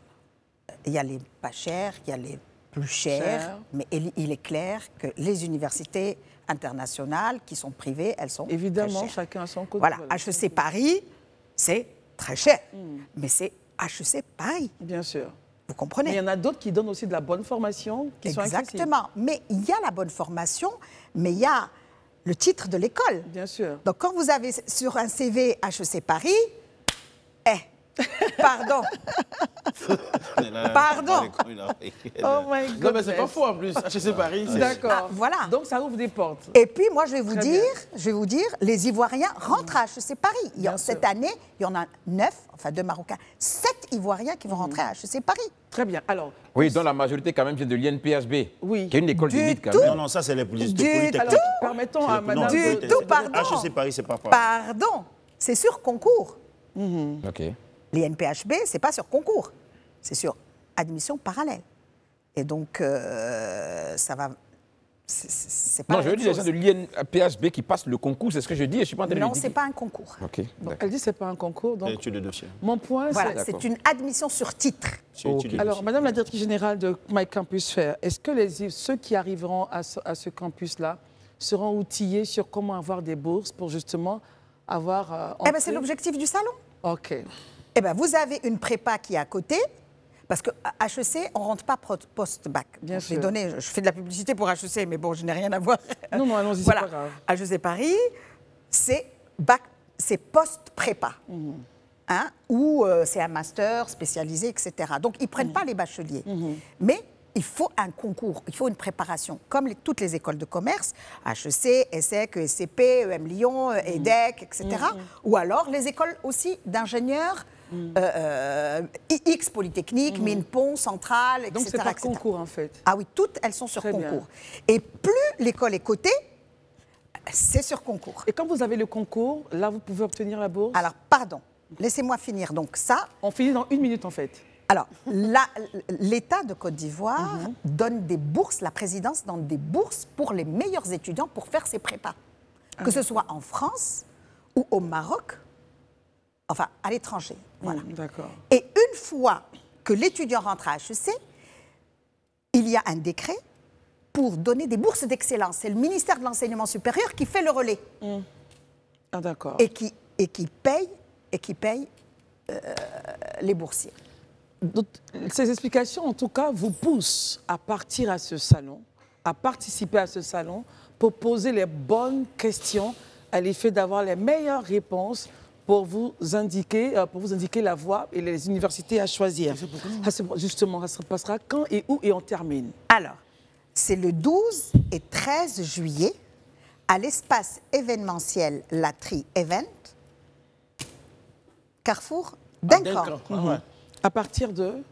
[SPEAKER 7] Il y a les pas chères, il y a les plus chères, mais il est clair que les universités internationales qui sont privées, elles sont
[SPEAKER 1] évidemment
[SPEAKER 7] très chères.
[SPEAKER 1] Chacun à son côté.
[SPEAKER 7] Voilà, HEC Paris, c'est très cher, mais c'est HEC Paris.
[SPEAKER 1] Bien sûr.
[SPEAKER 7] Vous comprenez?
[SPEAKER 1] Mais il y en a d'autres qui donnent aussi de la bonne formation, qui sont accessibles.
[SPEAKER 7] Exactement. Mais il y a la bonne formation, mais il y a le titre de l'école.
[SPEAKER 1] Bien sûr.
[SPEAKER 7] Donc, quand vous avez sur un CV HEC Paris, pardon. Pardon.
[SPEAKER 1] Oh my God.
[SPEAKER 5] Non, mais c'est pas faux en plus. HEC Paris, c'est...
[SPEAKER 1] D'accord.
[SPEAKER 7] Voilà.
[SPEAKER 1] Donc, ça ouvre des portes.
[SPEAKER 7] Et puis, moi, je vais vous dire, les Ivoiriens rentrent à HEC Paris. Cette année, il y en a 9, enfin 2 Marocains, 7 Ivoiriens qui vont rentrer à HEC Paris.
[SPEAKER 1] Très bien. Alors,
[SPEAKER 4] oui, dont la majorité quand même vient de l'INPHB,
[SPEAKER 1] oui,
[SPEAKER 4] qui est une école d'élite quand même.
[SPEAKER 3] Non, ça c'est les
[SPEAKER 7] Polytechniques.
[SPEAKER 1] Alors, permettons à madame...
[SPEAKER 7] Du tout, pardon.
[SPEAKER 3] HEC Paris, c'est pas pareil.
[SPEAKER 7] Pardon, c'est sur concours.
[SPEAKER 4] OK.
[SPEAKER 7] L'INPHB, ce n'est pas sur concours, c'est sur admission parallèle. Et donc, ça c'est pas
[SPEAKER 4] non, je veux dire les gens de l'INPHB qui passent le concours, c'est ce que je dis, et je suis pas en train de
[SPEAKER 7] Non,
[SPEAKER 4] le dire.
[SPEAKER 7] c'est pas un concours.
[SPEAKER 4] Ok.
[SPEAKER 1] Donc, elle dit que ce n'est pas un concours. Donc,
[SPEAKER 3] étude de dossier.
[SPEAKER 1] Mon point,
[SPEAKER 7] Voilà, c'est une admission sur titre.
[SPEAKER 1] Alors, Madame la directrice générale de My Campus Fair, est-ce que ceux qui arriveront à ce campus-là seront outillés sur comment avoir des bourses pour justement avoir...
[SPEAKER 7] Eh bien, c'est l'objectif du salon.
[SPEAKER 1] OK.
[SPEAKER 7] Eh bien, vous avez une prépa qui est à côté, parce qu'à HEC, on ne rentre pas post-bac.
[SPEAKER 1] Bien sûr.
[SPEAKER 7] Je fais de la publicité pour HEC, mais bon, je n'ai rien à voir.
[SPEAKER 1] Non, non, allons-y,
[SPEAKER 7] voilà.
[SPEAKER 1] c'est pas grave.
[SPEAKER 7] HEC Paris, c'est post-prépa. Hein, ou c'est un master spécialisé, etc. Donc, ils ne prennent pas les bacheliers. Mais il faut un concours, il faut une préparation, comme toutes les écoles de commerce, HEC, ESSEC, ESCP, EM Lyon, EDEC, etc. Ou alors les écoles aussi d'ingénieurs, X Polytechnique, Minpont, Centrale, etc.
[SPEAKER 1] Donc c'est par concours en fait.
[SPEAKER 7] Ah oui, toutes elles sont sur
[SPEAKER 1] Très
[SPEAKER 7] concours.
[SPEAKER 1] bien.
[SPEAKER 7] Et plus l'école est cotée, c'est sur concours.
[SPEAKER 1] Et quand vous avez le concours, là vous pouvez obtenir la bourse?
[SPEAKER 7] Alors, pardon, laissez-moi finir. Donc ça...
[SPEAKER 1] On finit dans 1 minute en fait.
[SPEAKER 7] Alors, l'État de Côte d'Ivoire donne des bourses, la présidence donne des bourses pour les meilleurs étudiants pour faire ses prépas. Que ce soit en France ou au Maroc, enfin à l'étranger. Voilà.
[SPEAKER 1] D'accord.
[SPEAKER 7] Et une fois que l'étudiant rentre à HEC, il y a un décret pour donner des bourses d'excellence. C'est le ministère de l'Enseignement supérieur qui fait le relais.
[SPEAKER 1] Ah d'accord.
[SPEAKER 7] Et qui paye les boursiers.
[SPEAKER 1] Donc, ces explications, en tout cas, vous poussent à partir à ce salon, à participer à ce salon, pour poser les bonnes questions à l'effet d'avoir les meilleures réponses pour vous indiquer la voie et les universités à choisir. Justement, ça se passera quand et où et on termine?
[SPEAKER 7] Alors, c'est le 12 et 13 juillet à l'espace événementiel Latry Event, Carrefour d'Encan.
[SPEAKER 1] À partir de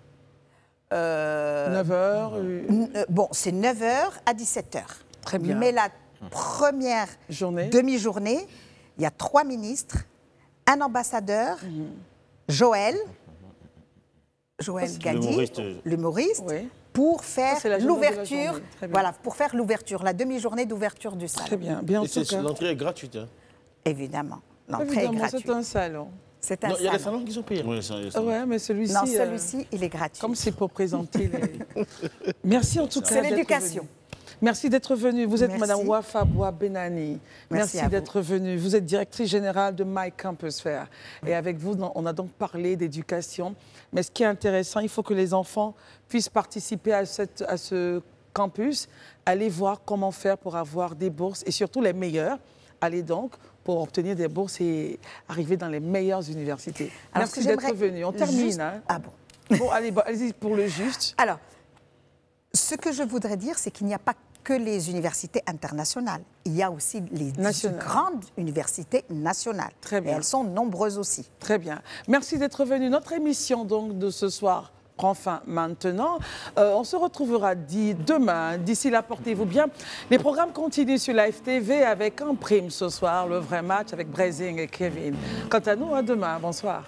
[SPEAKER 1] 9h
[SPEAKER 7] Bon, c'est 9h à 17h.
[SPEAKER 1] Très bien.
[SPEAKER 7] Mais la première demi-journée, il y a 3 ministres, un ambassadeur, Joël Gadi, l'humoriste, pour faire l'ouverture. Voilà, pour faire l'ouverture, la demi-journée d'ouverture du salon.
[SPEAKER 1] Très bien. Bien
[SPEAKER 5] et l'entrée est gratuite. Hein.
[SPEAKER 7] Évidemment. L'entrée est gratuite.
[SPEAKER 1] C'est un salon.
[SPEAKER 7] C'est un
[SPEAKER 5] non,
[SPEAKER 7] salon.
[SPEAKER 5] Il y a des salons qui sont payés.
[SPEAKER 3] Oui,
[SPEAKER 1] ouais, mais celui-ci...
[SPEAKER 7] Non, celui-ci, il est gratuit.
[SPEAKER 1] Comme c'est pour présenter les... Merci en tout cas.
[SPEAKER 7] C'est l'éducation.
[SPEAKER 1] Merci d'être venue. Vous êtes
[SPEAKER 7] Merci.
[SPEAKER 1] Madame Wafa Bois-Benani. Merci d'être venue. Vous êtes directrice générale de My Campus Fair. Et avec vous, on a donc parlé d'éducation. Mais ce qui est intéressant, il faut que les enfants puissent participer à ce campus, aller voir comment faire pour avoir des bourses et surtout les meilleurs. Allez donc pour obtenir des bourses et arriver dans les meilleures universités.
[SPEAKER 7] Alors,
[SPEAKER 1] merci d'être venu. On termine.
[SPEAKER 7] Juste...
[SPEAKER 1] Hein.
[SPEAKER 7] Ah bon.
[SPEAKER 1] Bon, allez-y pour le juste.
[SPEAKER 7] Alors, ce que je voudrais dire, c'est qu'il n'y a pas que les universités internationales. Il y a aussi les grandes universités nationales.
[SPEAKER 1] Très bien.
[SPEAKER 7] Et elles sont nombreuses aussi.
[SPEAKER 1] Très bien. Merci d'être venu. Notre émission donc de ce soir prend fin maintenant. On se retrouvera demain. D'ici là, portez-vous bien. Les programmes continuent sur la FTV avec en prime ce soir, le vrai match avec Brazing et Kevin. Quant à nous, à demain. Bonsoir.